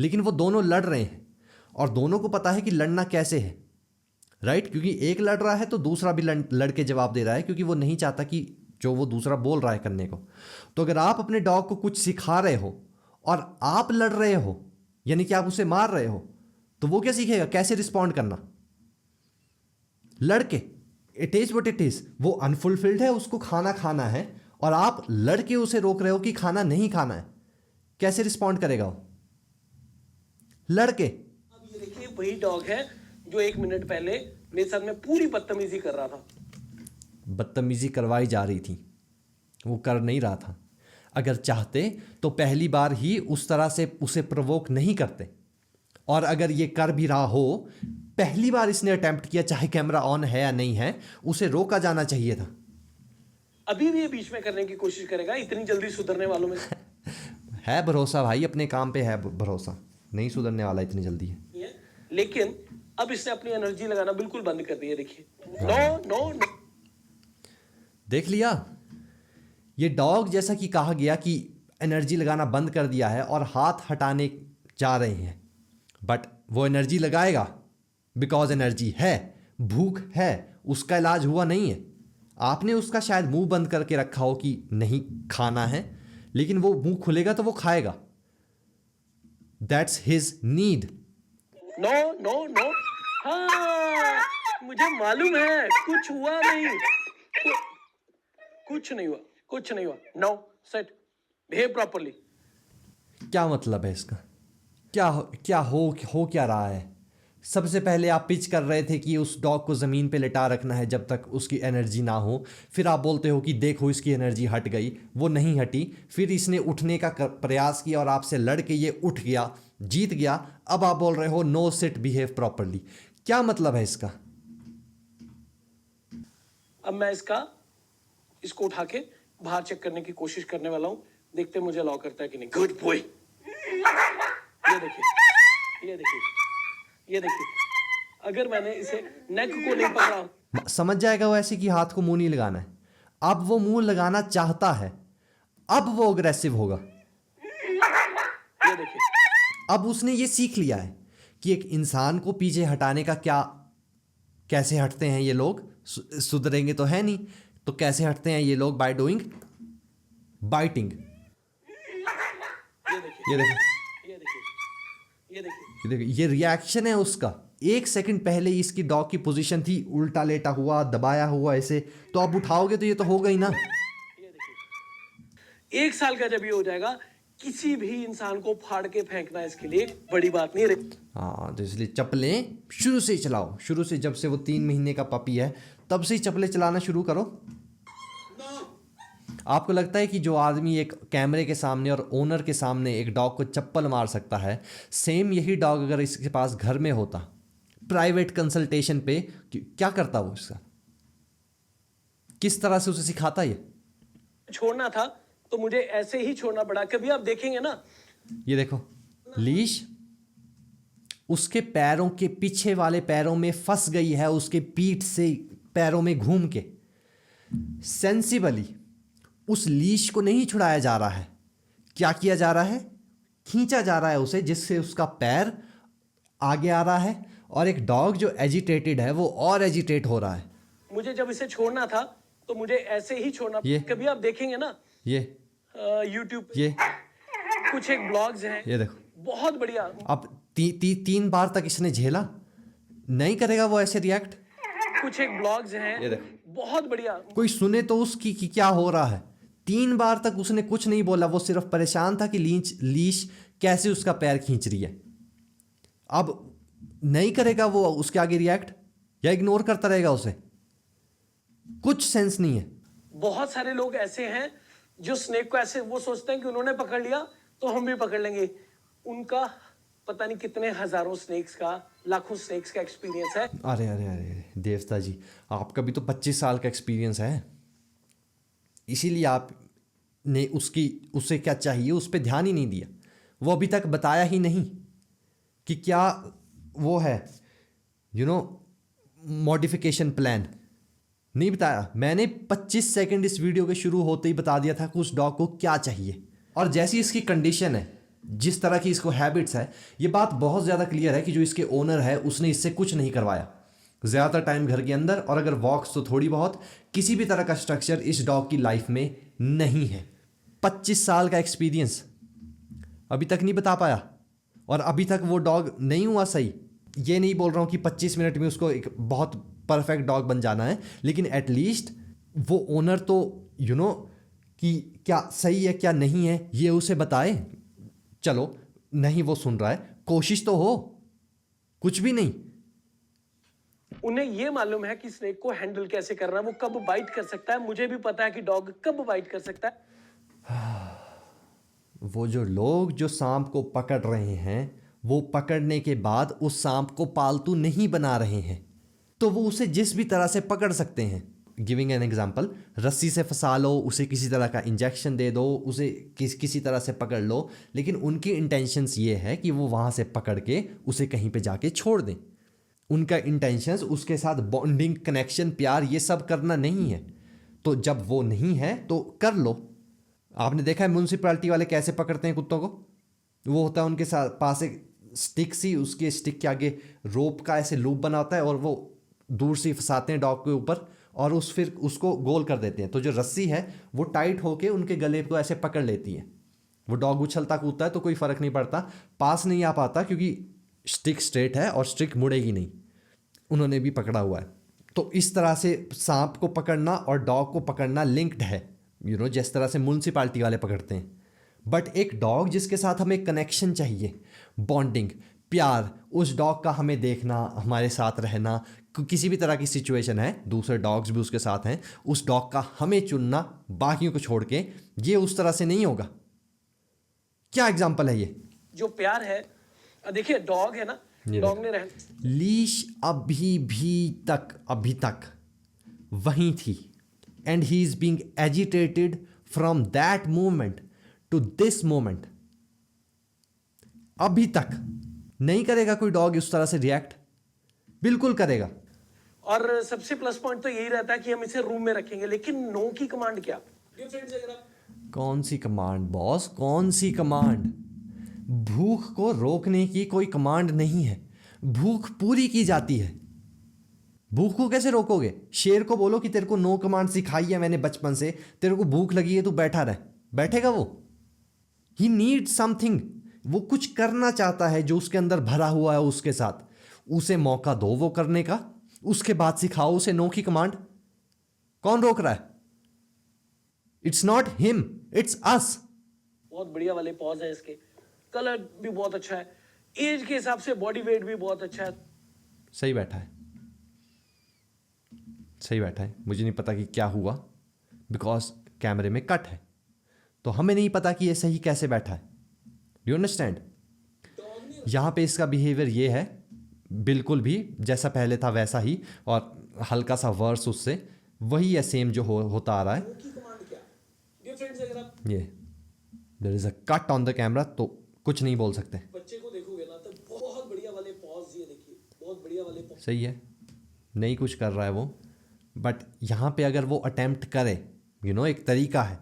लेकिन वो दोनों लड़ रहे हैं और दोनों को पता है कि लड़ना कैसे है, राइट? क्योंकि एक लड़ रहा है तो दूसरा भी लड़ के जवाब दे रहा है, क्योंकि वो नहीं चाहता कि जो वो दूसरा बोल रहा है करने को। तो अगर आप अपने डॉग को कुछ सिखा रहे हो और आप लड़ रहे हो, यानी कि आप उसे मार रहे हो, तो वो क्या सीखेगा? कैसे रिस्पॉन्ड करना? लड़के। It is what it is. वो अनफुलफिल्ड है, उसको खाना खाना है, और आप लड़के उसे रोक रहे हो कि खाना नहीं खाना है। कैसे रिस्पॉन्ड करेगा वो? लड़के। अब ये देखिए, वही डॉग है जो 1 मिनट पहले मेरे साथ में पूरी बदतमीजी कर रहा था। बदतमीजी करवाई जा रही थी, वो कर नहीं रहा था। अगर चाहते तो पहली बार ही उस तरह से उसे प्रोवोक नहीं करते, और अगर ये कर भी रहा हो, पहली बार इसने अटेम्प्ट किया, चाहे कैमरा ऑन है या नहीं है, उसे रोका जाना चाहिए था। अभी भी ये बीच में करने की कोशिश करेगा, इतनी जल्दी सुधरने वालों में है भरोसा भाई, अपने काम पे है भरोसा, नहीं सुधरने वाला इतनी जल्दी है। है। लेकिन अब इसने अपनी एनर्जी लगाना बिल्कुल बंद कर दी है। देखिए, नो नो नो। देख लिया, ये डॉग जैसा कि कहा गया कि एनर्जी लगाना बंद कर दिया है और हाथ हटाने जा रहे हैं, बट वो एनर्जी लगाएगा बिकॉज एनर्जी है, भूख है, उसका इलाज हुआ नहीं है। आपने उसका शायद मुंह बंद करके रखा हो कि नहीं खाना है, लेकिन वो मुंह खुलेगा तो वो खाएगा। That's his need. No no no. हाँ, मुझे मालूम है कुछ हुआ नहीं, कुछ नहीं हुआ, कुछ नहीं हुआ। No set, behave properly. क्या मतलब है इसका? क्या हो क्या रहा है? सबसे पहले आप पिच कर रहे थे कि उस डॉग को ज़मीन पे लिटा रखना है जब तक उसकी एनर्जी ना हो, फिर आप बोलते हो कि देखो इसकी एनर्जी हट गई, वो नहीं हटी, फिर इसने उठने का प्रयास किया और आपसे लड़ के ये उठ गया, जीत गया, अब आप बोल रहे हो नो सिट, बिहेव प्रॉपरली। क्या मतलब है इसका? अब मैं इसको उठा के बाहर चेक करने की कोशिश करने वाला हूं, देखते मुझे अलाउ करता है कि नहीं। Good boy. ये देखिए, ये देखिए, ये देखिए, अगर मैंने इसे नेक को नहीं पकड़ा, समझ जाएगा वो ऐसे कि हाथ को मुंह नहीं लगाना है। अब वो मुंह लगाना चाहता है, अब वो अग्रेसिव होगा। ये देखिए, अब उसने ये सीख लिया है कि एक इंसान को पीछे हटाने का कैसे हटते हैं ये लोग, सुधरेंगे तो है नहीं, तो कैसे हटते हैं ये लोग? By doing biting. ये देखिए, ये देखो, ये देखिए, ये देखिए, ये देखो, ये रिएक्शन है उसका। 1 सेकंड पहले इसकी डॉग की पोजीशन थी उल्टा लेटा हुआ, दबाया हुआ ऐसे, तो अब उठाओगे तो ये तो होगा ही ना। ये देखिए। 1 साल का जब ये हो जाएगा, किसी भी इंसान को फाड़ के फेंकना इसके लिए बड़ी बात नहीं रही। हाँ, तो इसलिए चप्पलें शुरू से ही चलाओ, शुरू से, जब से वो 3 महीने का पपी है तब से ही चप्पलें चलाना शुरू करो। आपको लगता है कि जो आदमी एक कैमरे के सामने और ओनर के सामने एक डॉग को चप्पल मार सकता है, सेम यही डॉग अगर इसके पास घर में होता, प्राइवेट कंसल्टेशन पे, क्या करता वो? इसका किस तरह से उसे सिखाता ये? छोड़ना था तो मुझे ऐसे ही छोड़ना पड़ा। कभी आप देखेंगे ना, ये देखो, लीश उसके पैरों के पीछे वाले पैरों में फंस गई है, उसके पीठ से पैरों में घूम के सेंसिबली उस लीश को नहीं छुड़ाया जा रहा है। क्या किया जा रहा है? खींचा जा रहा है उसे, जिससे उसका पैर आगे आ रहा है और एक डॉग जो एजिटेटेड है वो और एजिटेट हो रहा है। मुझे जब इसे छोड़ना था तो मुझे ऐसे ही छोड़ना। ये कभी आप देखेंगे ना ये यूट्यूब पे ये कुछ एक ब्लॉग्स हैं, ये देखो, बहुत बढ़िया। अब 3 बार तक इसने झेला, नहीं करेगा वो ऐसे रिएक्ट। कुछ एक ब्लॉग्स ये हैं, देखो, बहुत बढ़िया। कोई सुने तो उसकी कि क्या हो रहा है। 3 बार तक उसने कुछ नहीं बोला, वो सिर्फ परेशान था कि लीश कैसे उसका पैर खींच रही है। अब नहीं करेगा वो उसके आगे रिएक्ट या इग्नोर करता रहेगा उसे? कुछ सेंस नहीं है। बहुत सारे लोग ऐसे हैं जो स्नेक को ऐसे वो सोचते हैं कि उन्होंने पकड़ लिया तो हम भी पकड़ लेंगे। उनका पता नहीं कितने हजारों स्नेक्स का, लाखों स्नेक्स का एक्सपीरियंस है। अरे अरे अरे देवता जी, आपका भी तो 25 साल का एक्सपीरियंस है, इसीलिए आपने उसे क्या चाहिए उस पर ध्यान ही नहीं दिया। वो अभी तक बताया ही नहीं कि क्या वो है मॉडिफिकेशन प्लान, नहीं बताया। मैंने 25 सेकंड इस वीडियो के शुरू होते ही बता दिया था कि उस डॉग को क्या चाहिए और जैसी इसकी कंडीशन है, जिस तरह की इसको हैबिट्स है, ये बात बहुत ज़्यादा क्लियर है कि जो इसके ओनर है उसने इससे कुछ नहीं करवाया। ज़्यादातर टाइम घर के अंदर, और अगर वॉक्स तो थोड़ी बहुत। किसी भी तरह का स्ट्रक्चर इस डॉग की लाइफ में नहीं है। 25 साल का एक्सपीरियंस, अभी तक नहीं बता पाया, और अभी तक वो डॉग नहीं हुआ सही। ये नहीं बोल रहा हूँ कि 25 मिनट में उसको एक बहुत परफेक्ट डॉग बन जाना है, लेकिन एटलीस्ट वो ओनर तो कि क्या सही है क्या नहीं है ये उसे बताए। चलो नहीं वो सुन रहा है, कोशिश तो हो, कुछ भी नहीं। उन्हें ये मालूम है कि स्नेक को हैंडल कैसे करना है, वो कब बाइट कर सकता है। मुझे भी पता है कि डॉग कब बाइट कर सकता है। वो जो लोग जो सांप को पकड़ रहे हैं, वो पकड़ने के बाद उस सांप को पालतू नहीं बना रहे हैं, तो वो उसे जिस भी तरह से पकड़ सकते हैं। गिविंग एन एग्जाम्पल, रस्सी से फंसा लो, उसे किसी तरह का इंजेक्शन दे दो, उसे किसी तरह से पकड़ लो, लेकिन उनकी इंटेंशंस ये है कि वो वहाँ से पकड़ के उसे कहीं पे जाके छोड़ दें। उनका इंटेंशंस उसके साथ बॉन्डिंग, कनेक्शन, प्यार ये सब करना नहीं है। तो जब वो नहीं है तो कर लो। आपने देखा है म्यूनसिपैलिटी वाले कैसे पकड़ते हैं कुत्तों को? वो होता है उनके साथ पास एक स्टिक सी, उसके स्टिक के आगे रोप का ऐसे लूप बना होता है, और वो दूर से फंसाते हैं डॉग के ऊपर और फिर उसको गोल कर देते हैं। तो जो रस्सी है वो टाइट होके उनके गले को ऐसे पकड़ लेती है। वो डॉग उछलता कूदता है तो कोई फ़र्क नहीं पड़ता, पास नहीं आ पाता क्योंकि स्टिक स्ट्रेट है और स्टिक मुड़ेगी नहीं। उन्होंने भी पकड़ा हुआ है। तो इस तरह से सांप को पकड़ना और डॉग को पकड़ना लिंक्ड है, जिस तरह से म्यूनसिपैलिटी वाले पकड़ते हैं। बट एक डॉग जिसके साथ हमें कनेक्शन चाहिए, बॉन्डिंग, प्यार, उस डॉग का हमें देखना, हमारे साथ रहना, किसी भी तरह की सिचुएशन है, दूसरे डॉग्स भी उसके साथ हैं, उस डॉग का हमें चुनना बाकियों को छोड़ के, ये उस तरह से नहीं होगा। क्या एग्जाम्पल है ये? जो प्यार है, देखिए डॉग है ना, डॉग ने लीश अभी तक वहीं थी, and he is being agitated from that moment to this moment. अभी तक नहीं करेगा कोई डॉग उस तरह से रिएक्ट, बिल्कुल करेगा। और सबसे प्लस पॉइंट तो यही रहता है कि हम इसे रूम में रखेंगे, लेकिन नो की कमांड क्या? कौन सी कमांड बॉस, कौन सी कमांड? भूख को रोकने की कोई कमांड नहीं है, भूख पूरी की जाती है। भूख को कैसे रोकोगे? शेर को बोलो कि तेरे को नो कमांड सिखाई है मैंने बचपन से, तेरे को भूख लगी है, तू बैठा रह, बैठेगा वो? ही नीड समथिंग, वो कुछ करना चाहता है जो उसके अंदर भरा हुआ है उसके साथ। उसे मौका दो वो करने का, उसके बाद सिखाओ उसे नो की कमांड। कौन रोक रहा है? It's not him, it's us. बहुत बढ़िया वाले पॉज है इसके, कलर भी बहुत अच्छा है, एज के हिसाब से बॉडी वेट भी बहुत अच्छा है। सही बैठा है, सही बैठा है। मुझे नहीं पता कि क्या हुआ, बिकॉज कैमरे में कट है, तो हमें नहीं पता कि ये सही कैसे बैठा है। You understand? यहाँ पे इसका बिहेवियर ये है, बिल्कुल भी जैसा पहले था वैसा ही, और हल्का सा वर्स उससे वही है, सेम जो होता आ रहा है। ये there is a cut on the camera, तो कुछ नहीं बोल सकते। बच्चे को देखोगे ना तो बहुत बढ़िया वाले पॉज, ये देखिए बहुत बढ़िया वाले पॉज। सही है, नहीं कुछ कर रहा है वो, बट यहाँ पे अगर वो अटेम्प्ट करे, एक तरीका है,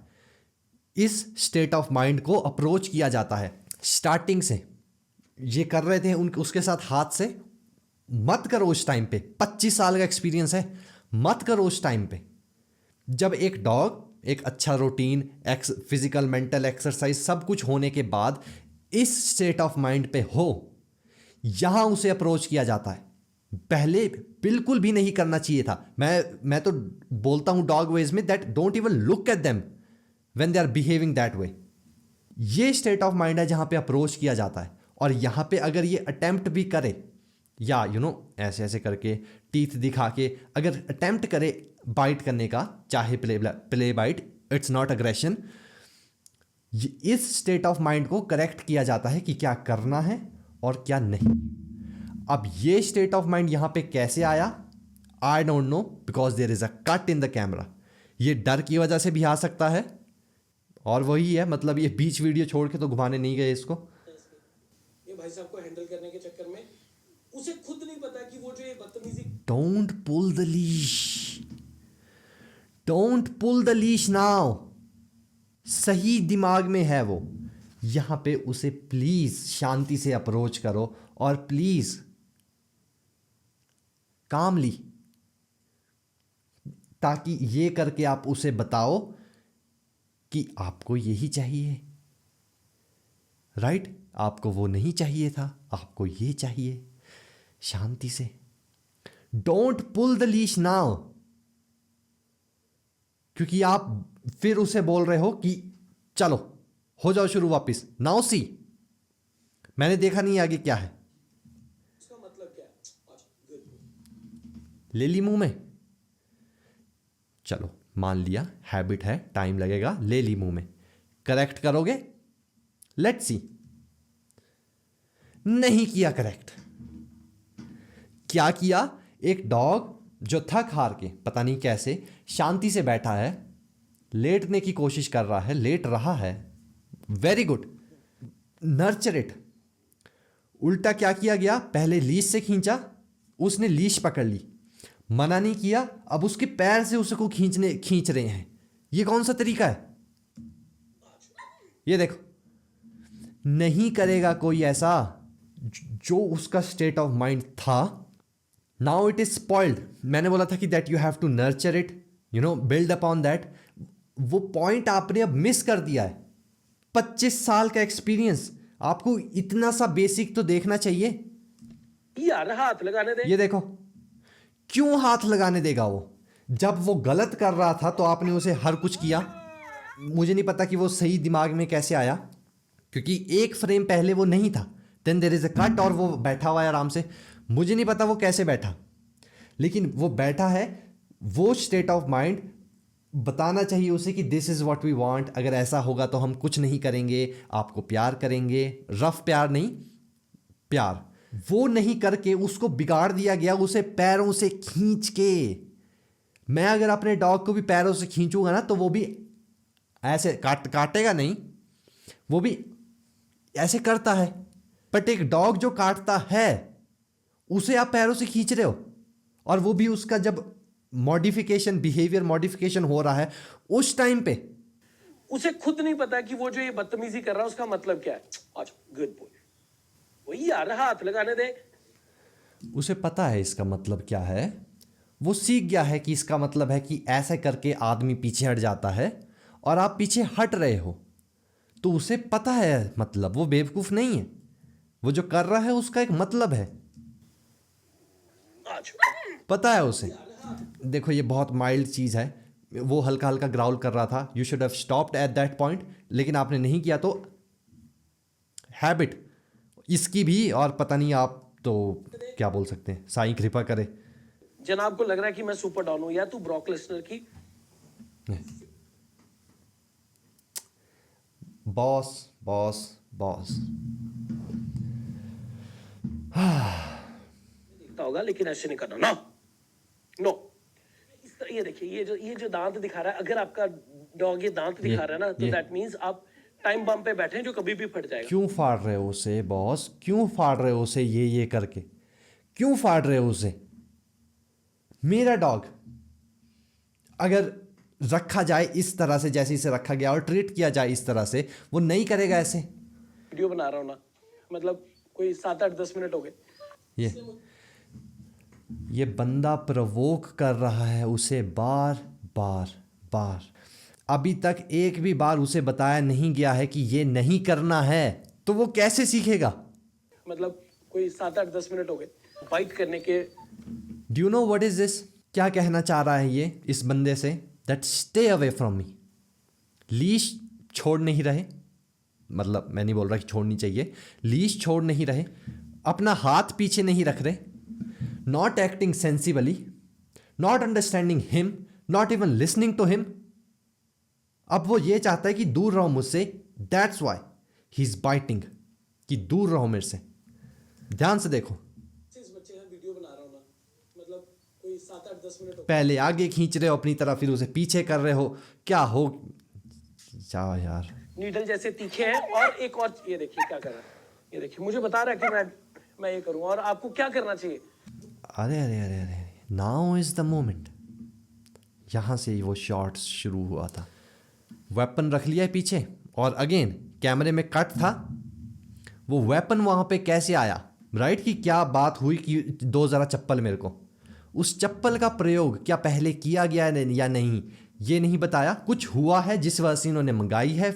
इस स्टेट ऑफ माइंड को अप्रोच किया जाता है। स्टार्टिंग से ये कर रहे थे उसके साथ हाथ से, मत करो उस टाइम पे। 25 साल का एक्सपीरियंस है, मत करो उस टाइम पे। जब एक डॉग एक अच्छा रूटीन, फिजिकल मेंटल एक्सरसाइज सब कुछ होने के बाद इस स्टेट ऑफ माइंड पे हो, यहां उसे अप्रोच किया जाता है। पहले बिल्कुल भी नहीं करना चाहिए था। मैं तो बोलता हूं डॉग वेज में that don't even look at them when they are behaving that way. ये स्टेट ऑफ माइंड है जहां पे अप्रोच किया जाता है। और यहां पे अगर ये अटेम्प्ट भी करे, या ऐसे ऐसे करके टीथ दिखा के अगर अटेम्प्ट करे बाइट करने का, चाहे play bite, it's not aggression. इस स्टेट ऑफ माइंड को करेक्ट किया जाता है कि क्या करना है और क्या नहीं। अब ये स्टेट ऑफ माइंड यहां पे कैसे आया, I don't know, because there is a cut in the camera. ये डर की वजह से भी आ सकता है, और वही है, मतलब ये बीच वीडियो छोड़ के तो घुमाने नहीं गए इसको। ये भाई साहब को हैंडल करने के चक्कर में उसे खुद नहीं पता कि वो जो ये बदतमीजी। Don't pull the leash, don't pull the leash now. सही दिमाग में है वो। यहां पे उसे प्लीज शांति से अप्रोच करो, और प्लीज कामली, ताकि ये करके आप उसे बताओ कि आपको यही चाहिए, राइट? आपको वो नहीं चाहिए था, आपको ये चाहिए। शांति से, don't pull the leash now, क्योंकि आप फिर उसे बोल रहे हो कि चलो हो जाओ शुरू वापस। नाउ सी, मैंने देखा नहीं आगे क्या है। इसका मतलब क्या है? ले ली मुंह में, चलो मान लिया, हैबिट है, टाइम लगेगा, ले ली मुंह में। करेक्ट करोगे? Let's see. नहीं किया करेक्ट। क्या किया? एक डॉग जो थक हार के पता नहीं कैसे शांति से बैठा है, लेटने की कोशिश कर रहा है, लेट रहा है, वेरी गुड, नर्चर इट। उल्टा क्या किया गया? पहले लीश से खींचा, उसने लीश पकड़ ली, मना नहीं किया, अब उसके पैर से उसको खींच रहे हैं। ये कौन सा तरीका है? ये देखो, नहीं करेगा कोई ऐसा। जो उसका स्टेट ऑफ माइंड था, नाउ इट इज स्पॉइल्ड। मैंने बोला था कि that you have to nurture it, build upon that. वो पॉइंट आपने अब मिस कर दिया है। 25 साल का एक्सपीरियंस, आपको इतना सा बेसिक तो देखना चाहिए। यार हाथ लगाने दे। ये देखो, क्यों हाथ लगाने देगा वो? जब वो गलत कर रहा था तो आपने उसे हर कुछ किया। मुझे नहीं पता कि वो सही दिमाग में कैसे आया, क्योंकि एक फ्रेम पहले वो नहीं था। Then there is a cut और वो बैठा हुआ है आराम से। मुझे नहीं पता वो कैसे बैठा, लेकिन वो बैठा है। वो स्टेट ऑफ माइंड बताना चाहिए उसे कि this is what we want. अगर ऐसा होगा तो हम कुछ नहीं करेंगे, आपको प्यार करेंगे। रफ प्यार नहीं, प्यार। वो नहीं करके उसको बिगाड़ दिया गया, उसे पैरों से खींच के। मैं अगर अपने डॉग को भी पैरों से खींचूंगा ना, तो वो भी ऐसे काटेगा नहीं, वो भी ऐसे करता है। बट एक डॉग जो काटता है, उसे आप पैरों से खींच रहे हो, और वो भी उसका जब मॉडिफिकेशन, बिहेवियर मॉडिफिकेशन हो रहा है उस टाइम पे। उसे खुद नहीं पता कि वो जो ये बदतमीजी कर रहा है उसका मतलब क्या है। अच्छा, गुड बॉय। वही यार, हाथ लगाने दे। उसे पता है इसका मतलब क्या है। वो सीख गया है कि इसका मतलब है कि ऐसे करके आदमी पीछे हट जाता है, और आप पीछे हट रहे हो। तो उसे पता है मतलब, वो बेवकूफ नहीं है। वो जो कर रहा है उसका एक मतलब है, पता है उसे। देखो, ये बहुत माइल्ड चीज़ है। वो हल्का हल्का ग्राउल कर रहा था, you should have stopped at that point, लेकिन आपने नहीं किया। तो हैबिट इसकी भी, और पता नहीं आप तो क्या बोल सकते हैं, साईं कृपा करे। जनाब को लग रहा है कि मैं सुपर डॉन हूं, या तू ब्रॉक लेसनर की। Boss boss boss. दिखता होगा, लेकिन ऐसे नहीं करना। नो नो, इस तरह। ये देखिए, ये जो दांत दिखा रहा है, अगर आपका डॉग ये दांत दिखा रहा है ना, तो दैट मींस आप टाइम बम पे बैठे हैं जो कभी भी फट जाएगा। क्यों फाड़ रहे हो उसे बॉस? क्यों फाड़ रहे हो उसे ये करके? क्यों फाड़ रहे हो उसे? मेरा डॉग अगर रखा जाए इस तरह से जैसे इसे रखा गया और ट्रीट किया जाए इस तरह से, वो नहीं करेगा ऐसे। वीडियो बना रहा हूँ ना, मतलब कोई 7-8-10 मिनट हो गए। ये बंदा प्रवोक कर रहा है उसे बार बार बार। अभी तक एक भी बार उसे बताया नहीं गया है कि ये नहीं करना है, तो वो कैसे सीखेगा? मतलब कोई 7-8-10 मिनट हो गए बाइट करने के। Do you know what is this? क्या कहना चाह रहा है ये इस बंदे से? That stay away from me. Leash छोड़ नहीं रहे, मतलब मैं नहीं बोल रहा कि छोड़नी चाहिए, लीश छोड़ नहीं रहे, अपना हाथ पीछे नहीं रख रहे, not acting sensibly, not understanding him, not even listening to him. अब वो ये चाहता है कि दूर रहो मुझसे, that's why he is biting, कि दूर रहो मेरे से। ध्यान से देखो, इस बच्चे का वीडियो बना रहा हूँ ना, मतलब कोई 7-8-10 मिनट हो गए। पहले आगे खींच रहे हो अपनी तरफ, फिर उसे पीछे कर रहे हो, क्या हो जाओ यार। नीडल जैसे तीखे हैं। और एक और ये देखिए क्या कर रहा है, ये देखिए मुझे बता रहा है कि मैं ये करूँ, और आपको क्या करना चाहिए? अरे अरे अरे अरे, नाउ इज द मोमेंट। यहां से वो शॉट्स शुरू हुआ था, वेपन रख लिया है पीछे, और अगेन कैमरे में कट था, वो वेपन वहां पे कैसे आया, राइट? कि क्या बात हुई कि दो जरा चप्पल मेरे को, उस चप्पल का प्रयोग क्या पहले किया गया या नहीं ये नहीं बताया। कुछ हुआ है जिस वजह से इन्होंने मंगाई है,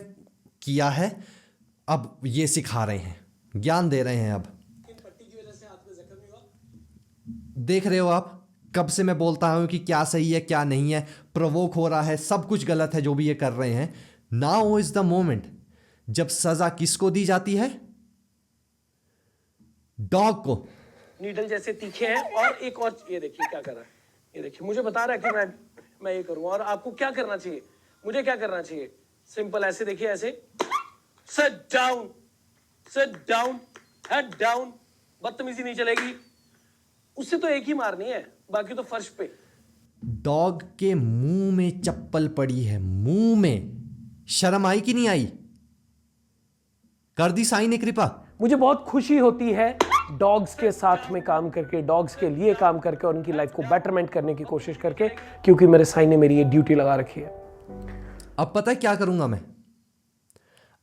किया है, अब ये सिखा रहे हैं, ज्ञान दे रहे हैं। अब पट्टी की वजह से हाथ में जख्म नहीं हुआ? देख रहे हो आप, कब से मैं बोलता हूं कि क्या सही है क्या नहीं है, प्रोवोक हो रहा है, सब कुछ गलत है जो भी ये कर रहे हैं। नाउ इज द मोमेंट जब सजा किसको दी जाती है? डॉग को। नीडल जैसे तीखे हैं। और एक और ये देखिए क्या कर रहा है, ये देखिए मुझे बता रहा है कि मैं ये करूँ, और आपको क्या करना चाहिए? मुझे क्या करना चाहिए? सिंपल, ऐसे देखिए, ऐसे sit down, sit down, head down. बदतमीजी नहीं चलेगी। उससे तो एक ही मारनी है, बाकी तो फर्श पे। डॉग के मुंह में चप्पल पड़ी है, मुंह में। शर्म आई कि नहीं आई? कर दी साई ने कृपा। मुझे बहुत खुशी होती है डॉग्स के साथ में काम करके, डॉग्स के लिए काम करके, और उनकी लाइफ को बेटरमेंट करने की कोशिश करके, क्योंकि मेरे साई ने मेरी ये ड्यूटी लगा रखी है। अब पता है क्या करूंगा मैं?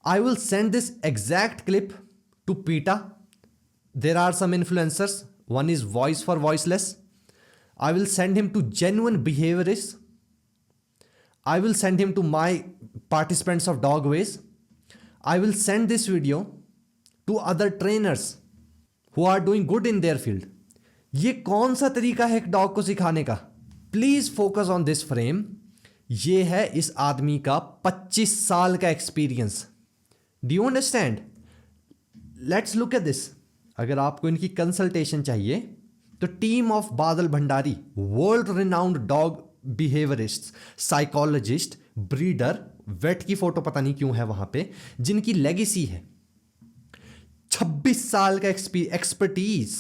I will send this exact clip to PETA. There are some influencers, one is voice for voiceless. I will send him to genuine behaviorists. I will send him to my participants of dog ways. I will send this video to other trainers who are doing good in their field. ये कौन सा तरीका है एक dog को सिखाने का? Please focus on this frame. ये है इस आदमी का 25 साल का experience. Do you understand? Let's look at this. अगर आपको इनकी कंसल्टेशन चाहिए तो team of Badal Bhandari, world renowned dog behaviourist, psychologist, breeder, vet की फोटो पता नहीं क्यों है वहां पे, जिनकी लेगेसी है 26 साल का एक्सपर्टीज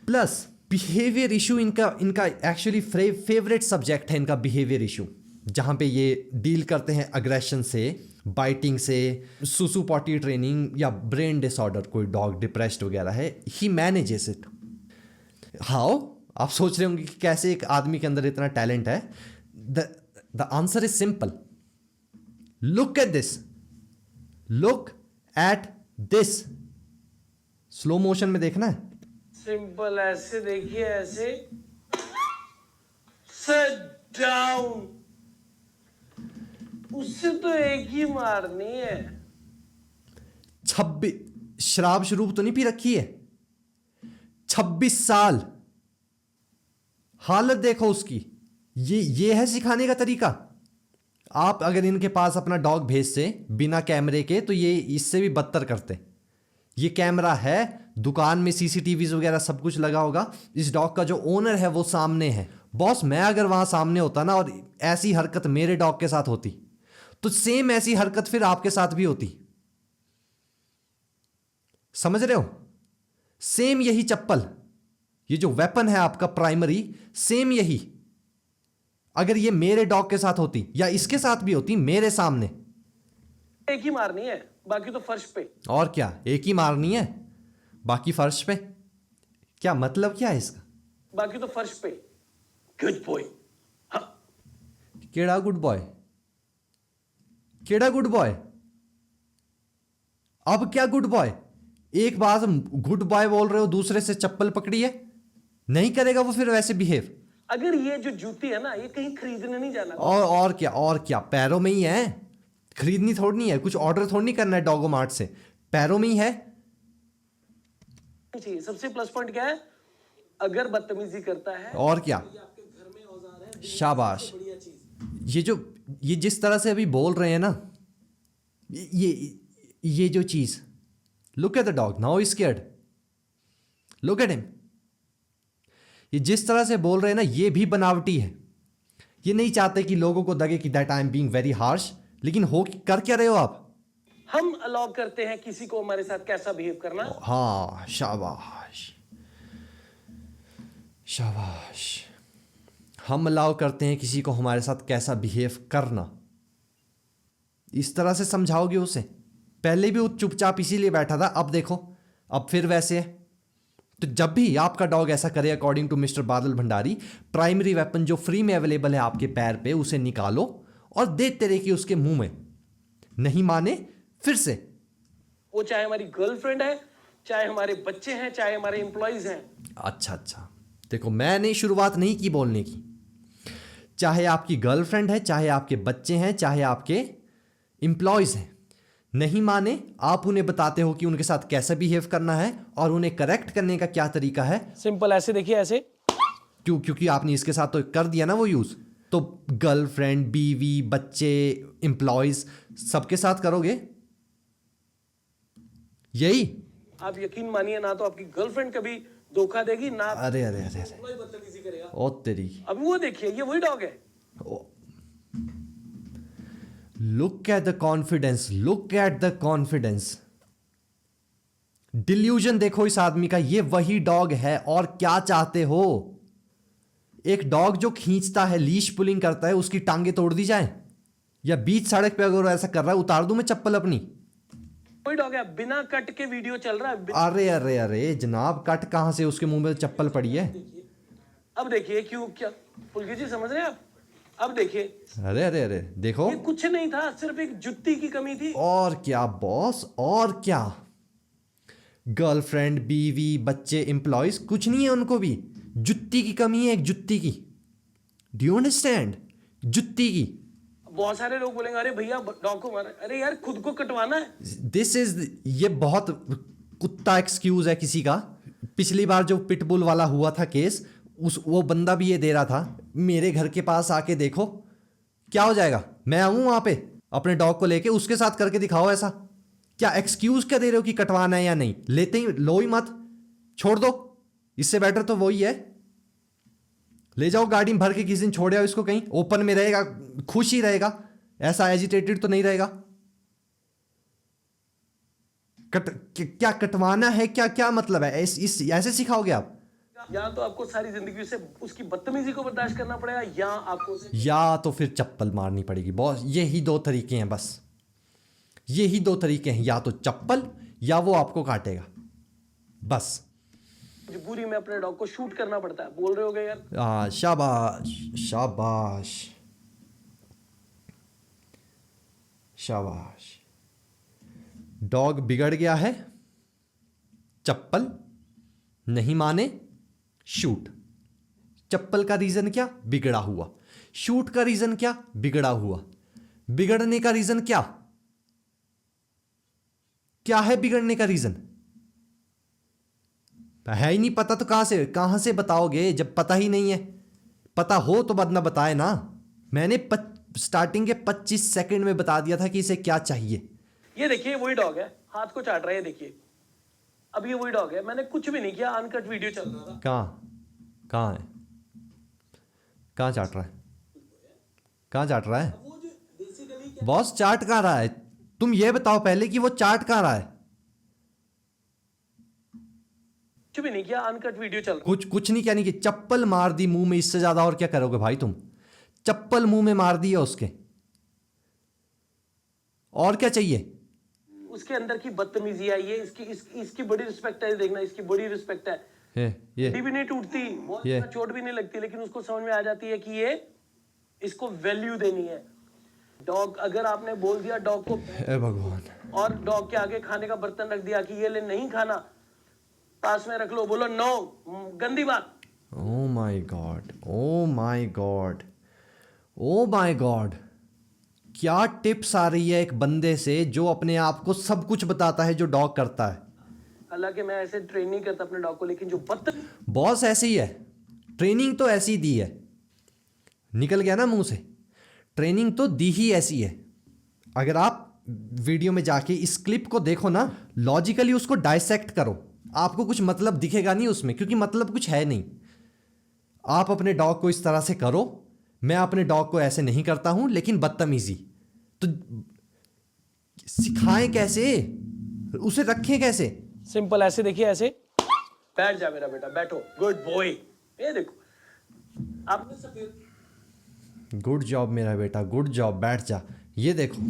प्लस बिहेवियर इशू। इनका एक्चुअली फेवरेट सब्जेक्ट है इनका बिहेवियर इशू, जहां पे ये डील करते हैं अग्रेशन से, बाइटिंग से, सुसु पॉटी ट्रेनिंग या ब्रेन डिसऑर्डर, कोई डॉग डिप्रेस्ड वगैरह है, ही मैनेजेस इट। हाउ? आप सोच रहे होंगे कि कैसे एक आदमी के अंदर इतना टैलेंट है। The answer is simple. Look at this, look at this. Slow motion में देखना है। सिंपल, ऐसे देखिए, ऐसे सिट डाउन। उससे तो एक ही मारनी है। 26 शराब शुरूब तो नहीं पी रखी है? 26 साल, हालत देखो उसकी। ये है सिखाने का तरीका। आप अगर इनके पास अपना डॉग भेजते बिना कैमरे के तो ये इससे भी बदतर करते। ये कैमरा है, दुकान में सीसीटीवी वगैरह सब कुछ लगा होगा, इस डॉग का जो ओनर है वो सामने है। बॉस, मैं अगर वहां सामने होता ना और ऐसी हरकत मेरे डॉग के साथ होती तो सेम ऐसी हरकत फिर आपके साथ भी होती। समझ रहे हो? सेम यही चप्पल, ये जो वेपन है आपका प्राइमरी, सेम यही अगर ये मेरे डॉग के साथ होती या इसके साथ भी होती मेरे सामने, एक ही मारनी है, बाकी तो फर्श पे। और क्या, एक ही मारनी है बाकी फर्श पे? क्या मतलब क्या है इसका? बाकी तो फर्श पे। Good boy. केड़ा गुड बॉय, केड़ा गुड बॉय, अब क्या गुड बॉय? एक बार गुड बॉय बोल रहे हो, दूसरे से चप्पल पकड़ी है, नहीं करेगा वो फिर वैसे बिहेव। अगर ये जो जूती है ना, ये कहीं खरीदने नहीं जाना। और क्या, और क्या, पैरों में ही है, खरीदनी थोड़ी है, कुछ ऑर्डर थोड़ी नहीं करना है डॉगो मार्ट से, पैरों में ही है। चाहिए। सबसे प्लस पॉइंट क्या है? अगर बदतमीजी करता है और क्या, शाबाश। ये जिस तरह से अभी बोल रहे हैं ना, ये जो चीज, look at the dog now he scared, look at him. ये जिस तरह से बोल रहे हैं ना, ये भी बनावटी है। ये नहीं चाहते कि लोगों को लगे कि that I am being very harsh, लेकिन हो कर क्या रहे हो आप? हम अलाउ करते हैं किसी को हमारे साथ कैसा बिहेव करना। हाँ, शाबाश शाबाश। हम अलाउ करते हैं किसी को हमारे साथ कैसा बिहेव करना। इस तरह से समझाओगे उसे? पहले भी वो चुपचाप इसीलिए बैठा था, अब देखो, अब फिर वैसे है। तो जब भी आपका डॉग ऐसा करे, according to mister Badal Bhandari, primary weapon जो फ्री में अवेलेबल है आपके पैर पे, उसे निकालो और देते रहिए कि उसके मुंह में। नहीं माने फिर से। वो चाहे हमारी गर्लफ्रेंड है, चाहे हमारे बच्चे हैं, चाहे हमारे एम्प्लॉइज हैं। अच्छा, देखो मैंने शुरुआत नहीं की बोलने की। चाहे आपकी गर्लफ्रेंड है, चाहे आपके बच्चे हैं, चाहे आपके एम्प्लॉयज हैं, नहीं माने, आप उन्हें बताते हो कि उनके साथ कैसा बिहेव करना है और उन्हें करेक्ट करने का क्या तरीका है। सिंपल, ऐसे देखिए, ऐसे। क्योंकि आपने इसके साथ तो कर दिया ना वो यूज, तो गर्लफ्रेंड, बीवी, बच्चे, एम्प्लॉयज सबके साथ करोगे यही। आप यकीन मानिए, ना तो आपकी गर्लफ्रेंड कभी धोखा देगी, ना अरे बदतमीजी करेगा। ओ तेरी। अब वो देखिए, ये वही डॉग है। Look at the confidence, look at the confidence. Delusion देखो इस आदमी का, ये वही डॉग है। और क्या चाहते हो? एक डॉग जो खींचता है, लीश पुलिंग करता है, उसकी टांगे तोड़ दी जाए? या बीच सड़क पे अगर ऐसा कर रहा है, उतार दूं मैं चप्पल अपनी? वही डॉग है, बिना कट के वीडियो चल रहा है। अरे जनाब, कट कहां से? उसके मुंह में चप्पल पड़ी है। अब देखिए क्यों, क्या पुलकी जी समझ रहे हैं आप? अब देखिए, अरे देखो, ये कुछ नहीं था, सिर्फ एक जुत्ती की कमी थी। और क्या बॉस, और क्या? गर्लफ्रेंड, बीवी, बच्चे, एम्प्लॉयज, कुछ नहीं है उनको भी। जुत्ती की कमी है, एक जुत्ती की। Do you understand? जुत्ती की। बहुत सारे लोग बोलेंगे, अरे भैया डॉग को मारा। अरे यार, खुद को कटवाना है। दिस इज, ये बहुत कुत्ता एक्सक्यूज है किसी का। पिछली बार जो पिटबुल वाला हुआ था केस, वो बंदा भी ये दे रहा था, मेरे घर के पास आके देखो क्या हो जाएगा। मैं आऊं वहां पे अपने डॉग को लेके, उसके साथ करके दिखाओ ऐसा। क्या एक्सक्यूज क्या दे रहे हो कि कटवाना है या नहीं? लेते ही लो ही मत, छोड़ दो। इससे बेटर तो वही है, ले जाओ गाड़ी में भर के, किसी दिन छोड़ आओ इसको कहीं, ओपन में रहेगा, खुश ही रहेगा, ऐसा एजिटेटेड तो नहीं रहेगा। क्या कटवाना है? क्या मतलब है? ऐसे सिखाओगे आप? या तो आपको सारी जिंदगी से उसकी बदतमीजी को बर्दाश्त करना पड़ेगा, या आपको या तो फिर चप्पल मारनी पड़ेगी बॉस। यही दो तरीके हैं बस, यही दो तरीके हैं, या तो चप्पल या वो आपको काटेगा, बस। मजबूरी में अपने डॉग को शूट करना पड़ता है। बोल रहे होगे यार। शाबाश शाबाश शाबाश। डॉग बिगड़ गया है, चप्पल नहीं माने, शूट। चप्पल का रीजन क्या? बिगड़ा हुआ। शूट का रीजन क्या? बिगड़ा हुआ। बिगड़ने का रीजन क्या? क्या है बिगड़ने का रीजन? है ही नहीं पता तो कहां से बताओगे जब पता ही नहीं है? पता हो तो बदना बताए ना। मैंने स्टार्टिंग के 25 सेकंड में बता दिया था कि इसे क्या चाहिए। ये देखिए, वही डॉग है, हाथ को चाट रहा है, देखिए। अब ये वही डॉग है, मैंने कुछ भी नहीं किया, अनकट वीडियो चल रहा था। कहां है? कहां चाट रहा है? कहां चाट रहा है? बॉस चाट कहां रहा है? तुम ये बताओ पहले कि वो चाट कहां रहा है? कुछ भी नहीं किया, अनकट वीडियो चल रहा। कुछ नहीं क्या नहीं कि चप्पल मार दी मुंह में, इससे ज्यादा और क्या करोगे भाई तुम? चप्पल मुंह में मार दी है उसके, और क्या चाहिए? उसके अंदर की बदतमीजी आई है, इसकी बड़ी रिस्पेक्ट है, देखना, इसकी बड़ी रिस्पेक्ट है। ये भी नहीं टूटती, बहुत ये चोट भी नहीं लगती, लेकिन उसको समझ में आ जाती है कि ये इसको वैल्यू देनी है। डॉग, अगर आपने बोल दिया डॉग को हे भगवान, और डॉग के आगे खाने का बर्तन रख दिया कि ये ले नहीं खाना, पास में रख लो, बोलो नो, गंदी बात। Oh my God, oh my God, oh my God. क्या टिप्स आ रही है एक बंदे से जो अपने आप को सब कुछ बताता है जो डॉग करता है। हालांकि मैं ऐसे ट्रेन नहीं करता अपने डॉग को, लेकिन जो बदतमीज बॉस ऐसे ही है, ट्रेनिंग तो ऐसी दी है, निकल गया ना मुंह से, ट्रेनिंग तो दी ही ऐसी है। अगर आप वीडियो में जाके इस क्लिप को देखो ना, लॉजिकली उसको डाइसेक्ट करो, आपको कुछ मतलब दिखेगा नहीं उसमें, क्योंकि मतलब कुछ है नहीं। आप अपने डॉग को इस तरह से करो, मैं अपने डॉग को ऐसे नहीं करता हूं, लेकिन बदतमीजी तो सिखाएं कैसे, उसे रखें कैसे। सिंपल ऐसे देखिए, ऐसे बैठ जा मेरा बेटा, बैठो, गुड बॉय। ये देखो आपने सफेद, गुड जॉब मेरा बेटा, गुड जॉब, बैठ जा। ये देखो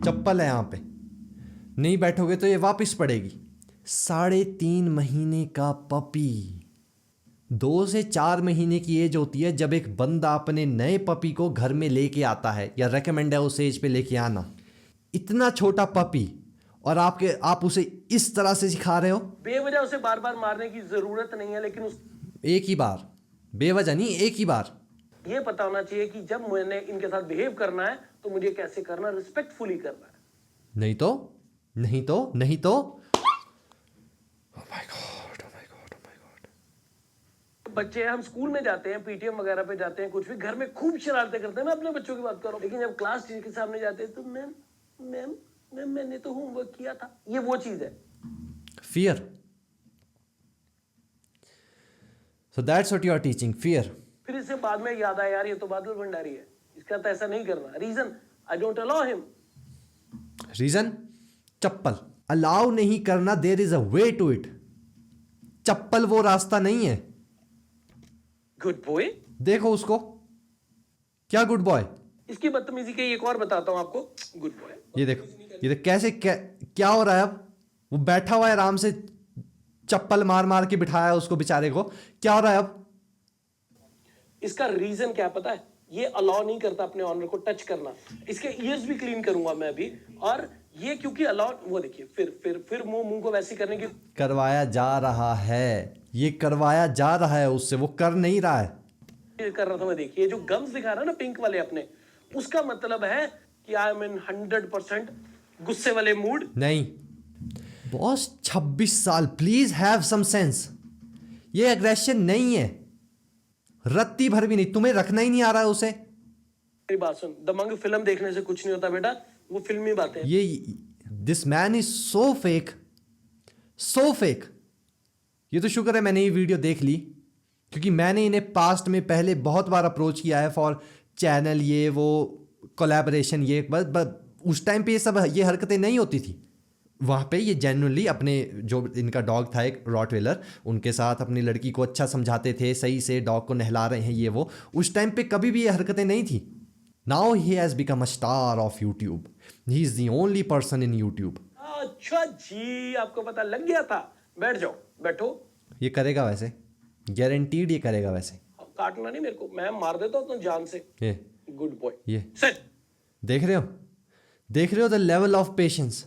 चप्पल है यहाँ पे, नहीं बैठोगे तो ये वापस पड़ेगी। 3.5 महीने का पपी, 2 से 4 महीने की एज होती है जब एक बंदा अपने नए पपी को घर में लेके आता है, या रेकमेंड है उस एज पे लेके आना। इतना छोटा पपी और आप उसे इस तरह से सिखा रहे हो। बेवजह उसे बार बार मारने की जरूरत नहीं है, लेकिन एक ही बार, बेवजह नहीं, एक ही बार। ये पता होना चाहिए कि जब मैंने इनके साथ बिहेव करना है तो मुझे कैसे करना, रिस्पेक्टफुली करना है। नहीं तो, नहीं तो, नहीं तो। Oh my God, oh my God, oh my God. बच्चे, हम स्कूल में जाते हैं, पीटीएम वगैरह पे जाते हैं, कुछ भी, घर में खूब शरारतें करते हैं। मैं अपने बच्चों की बात कर रहा हूँ, लेकिन जब क्लास टीचर के सामने जाते हैं तो मैम मैम मैम मैंने तो होमवर्क किया था। ये वो चीज है। Fear. So that's what you are teaching, fear. फिर इससे बाद में याद आया, यार ये तो बादल भंडारी है, इसका तो ऐसा नहीं करना। Reason, I don't allow him. Reason, चप्पल अलाउ नहीं करना, there is a way to it. चप्पल वो रास्ता नहीं है। Good boy. देखो उसको, क्या गुड बॉय। इसकी बदतमीजी के एक और बताता हूं आपको। गुड बॉय, ये देखो, ये देख कैसे क्या हो रहा है। अब वो बैठा हुआ है आराम से, चप्पल मार मार के बिठाया है उसको बेचारे को, क्या हो रहा है अब। इसका रीजन क्या पता है? ये अलाउ नहीं करता अपने ऑनर को टच करना। इसके ईयर्स भी क्लीन करूंगा मैं अभी, और ये क्योंकि अलाउ, वो देखिए फिर मुंह को वैसे करने की करवाया जा रहा है, ये करवाया जा रहा है उससे, वो कर नहीं रहा है। कर रहा था मैं। देखिए जो गम्स दिखा रहा है ना पिंक वाले अपने, उसका मतलब है कि आई एम इन 100% गुस्से वाले मूड। नहीं बॉस, 26 साल, प्लीज हैव सम सेंस। ये एग्रेशन नहीं है, रत्ती भर भी नहीं। तुम्हें रखना ही नहीं आ रहा है उसे। मेरी बात सुन, दबंग फिल्म देखने से कुछ नहीं होता बेटा, वो फिल्मी बातें हैं। ये this man is so fake, so fake. ये तो शुक्र है मैंने ये वीडियो देख ली, क्योंकि मैंने इन्हें पास्ट में पहले बहुत बार अप्रोच किया है फॉर चैनल, ये वो कोलैबोरेशन, ये बस उस टाइम पे ये सब ये हरकतें नहीं होती थी। वहाँ पे ये जेन्युइनली अपने, जो इनका डॉग था एक रॉटवेलर, उनके साथ अपनी लड़की को अच्छा समझाते थे, सही से डॉग को नहला रहे हैं ये वो। उस टाइम पे कभी भी ये हरकतें नहीं थी। Now he has become a star of YouTube, he is the only person in YouTube. अच्छा जी, आपको पता लग गया था। बैठ जाओ, बैठो। ये करेगा वैसे, गारंटीड ये करेगा वैसे। काटना नहीं मेरे को, मैं मार देता हूँ तो जान से। ये गुड बॉय। ये सेट। देख रहे हो, देख रहे हो द लेवल ऑफ पेशेंस।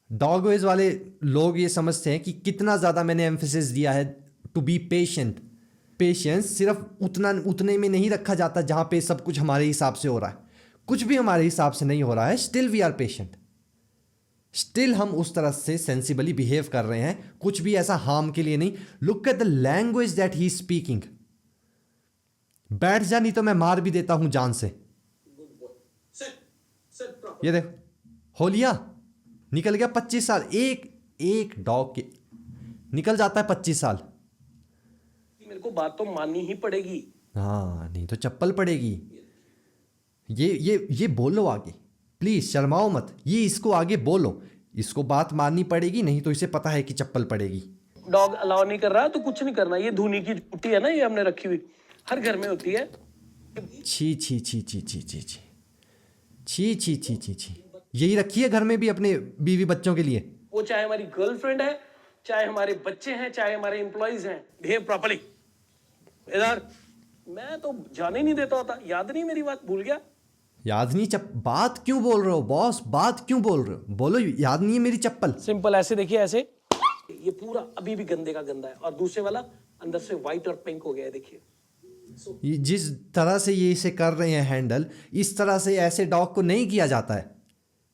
डॉगवेज वाले लोग ये समझते हैं कि कितना ज़्यादा मैंने एम्फेसिस दिया है टू बी पेशेंट। पेशेंस सिर्फ उतने में नहीं रखा जाता जहाँ पे सब कुछ हमारे हिसाब से हो रहा है। कुछ भी हमारे हिसाब से नहीं हो रहा है, स्टिल वी आर पेशेंट। स्टिल हम उस तरह से सेंसिबली बिहेव कर रहे हैं, कुछ भी ऐसा हार्म के लिए नहीं। Look at the language that he is speaking. बैठ जा, नहीं तो मैं मार भी देता हूं जान से। ये देखो, हो लिया, निकल गया 25 साल। एक डॉग के निकल जाता है 25 साल। मेरे को बात तो माननी ही पड़ेगी। हाँ, नहीं तो चप्पल पड़ेगी। ये बोलो आगे, प्लीज शर्माओ मत। ये इसको आगे बोलो, इसको बात माननी पड़ेगी, नहीं तो इसे पता है कि चप्पल पड़ेगी। डॉग अलाउ नहीं कर रहा तो कुछ नहीं करना। ये धुनी की छुट्टी है ना, ये हमने रखी हुई, हर घर में होती है। छी छी छी छी छी छी छी छी छी छी छी छी। यही रखी है घर में भी अपने बीवी बच्चों के लिए। वो चाहे हमारी गर्लफ्रेंड है, चाहे हमारे बच्चे हैं, चाहे हमारे एम्प्लॉइज हैं। Behave properly. इधर मैं तो जाने नहीं देता होता, याद नहीं मेरी बात, भूल गया। याद नहीं बात क्यों बोल रहे हो बॉस, बात क्यों बोल रहे हो? बोलो याद नहीं है मेरी चप्पल। सिंपल, ऐसे देखिए, ऐसे। ये पूरा अभी भी गंदे का गंदा है, और दूसरे वाला अंदर से व्हाइट और पिंक हो गया है, देखिए। ये जिस तरह से ये इसे कर रहे हैं हैंडल, इस तरह से ऐसे डॉग को नहीं किया जाता है,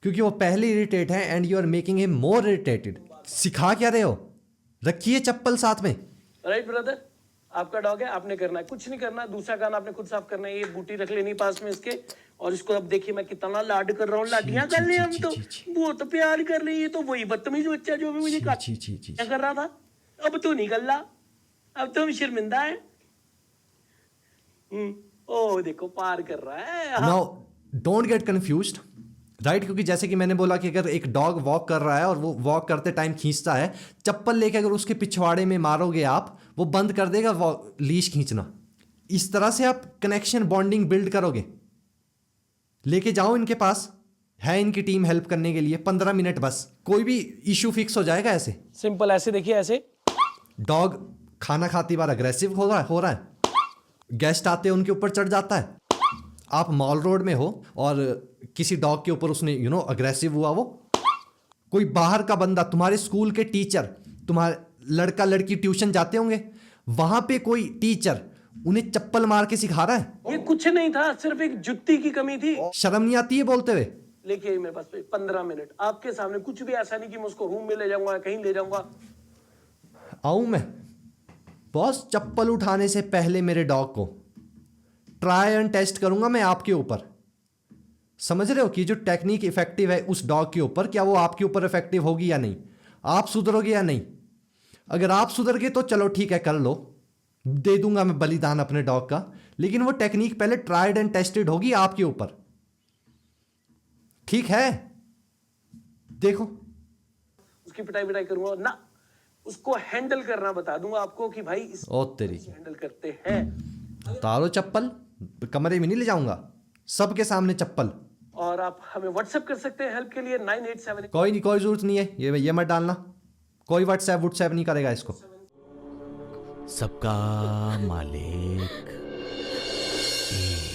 क्योंकि वो पहले इरिटेट है and you are making him more irritated. सिखा क्या रहे हो? रखिए चप्पल साथ में। राइट ब्रदर, आपका डॉग है, आपने करना है, कुछ नहीं करना। दूसरा कान आपने खुद साफ करना है। ये बूटी रख लेनी पास में इसके, और इसको अब देखिए मैं कितना लाड कर रहा हूँ। लाडियां कर रहे हैं हम तो, वो तो प्यार कर रही है। तो वही बदतमीज बच्चा जो भी मुझे क्या कर रहा था, अब तो नहीं कर रहा, अब तो हम शर्मिंदा है। ओ देखो पार कर रहा है। Now don't get confused, right? क्योंकि जैसे कि मैंने बोला कि अगर एक डॉग वॉक कर रहा है और वो वॉक करते टाइम खींचता है, चप्पल लेके अगर उसके पिछवाड़े में मारोगे आप, वो बंद कर देगा लीश खींचना। इस तरह से आप कनेक्शन बॉन्डिंग बिल्ड करोगे। लेके जाओ इनके पास, है इनकी टीम हेल्प करने के लिए। 15 मिनट बस, कोई भी इशू फिक्स हो जाएगा। ऐसे सिंपल, ऐसे देखिए, ऐसे। डॉग खाना खाती बार अग्रेसिव हो रहा है, गेस्ट आते हैं उनके ऊपर चढ़ जाता है। आप मॉल रोड में हो और किसी डॉग के ऊपर उसने अग्रेसिव हुआ, वो कोई बाहर का बंदा, तुम्हारे स्कूल के टीचर, तुम्हारे लड़का लड़की ट्यूशन जाते होंगे, वहां पे कोई टीचर उन्हें चप्पल मार के सिखा रहा है। ये कुछ नहीं था, सिर्फ एक जुत्ती की कमी थी। शर्म नहीं आती है बोलते हुए? लेके आई मेरे पास 15 मिनट आपके सामने, कुछ भी ऐसा नहीं कि मैं उसको रूम में ले जाऊंगा, कहीं ले जाऊंगा। आऊं मैं बॉस? चप्पल उठाने से पहले मेरे डॉग को ट्राई एंड टेस्ट करूंगा मैं आपके ऊपर। समझ रहे हो कि जो टेक्निक इफेक्टिव है उस डॉग के ऊपर, क्या वो आपके ऊपर इफेक्टिव होगी या नहीं? आप सुधरोगे या नहीं? अगर आप सुधर गए तो चलो ठीक है, कर लो, दे दूंगा मैं बलिदान अपने डॉग का। लेकिन वो टेक्निक पहले ट्राइड एंड टेस्टेड होगी आपके ऊपर, ठीक है? देखो, उसकी पिटाई पिटाई करूंगा ना, उसको हैंडल करना बता दूंगा आपको कि भाई इस ओ तेरी, हैंडल करते हैं। उतारो चप्पल, कमरे में नहीं ले जाऊंगा, सबके सामने चप्पल। और आप हमें व्हाट्सएप कर सकते हैं हेल्प के लिए 987। कोई नहीं, कोई जरूरत नहीं है, ये मत डालना, कोई व्हाट्सएप नहीं करेगा इसको। सबका मालिक एक।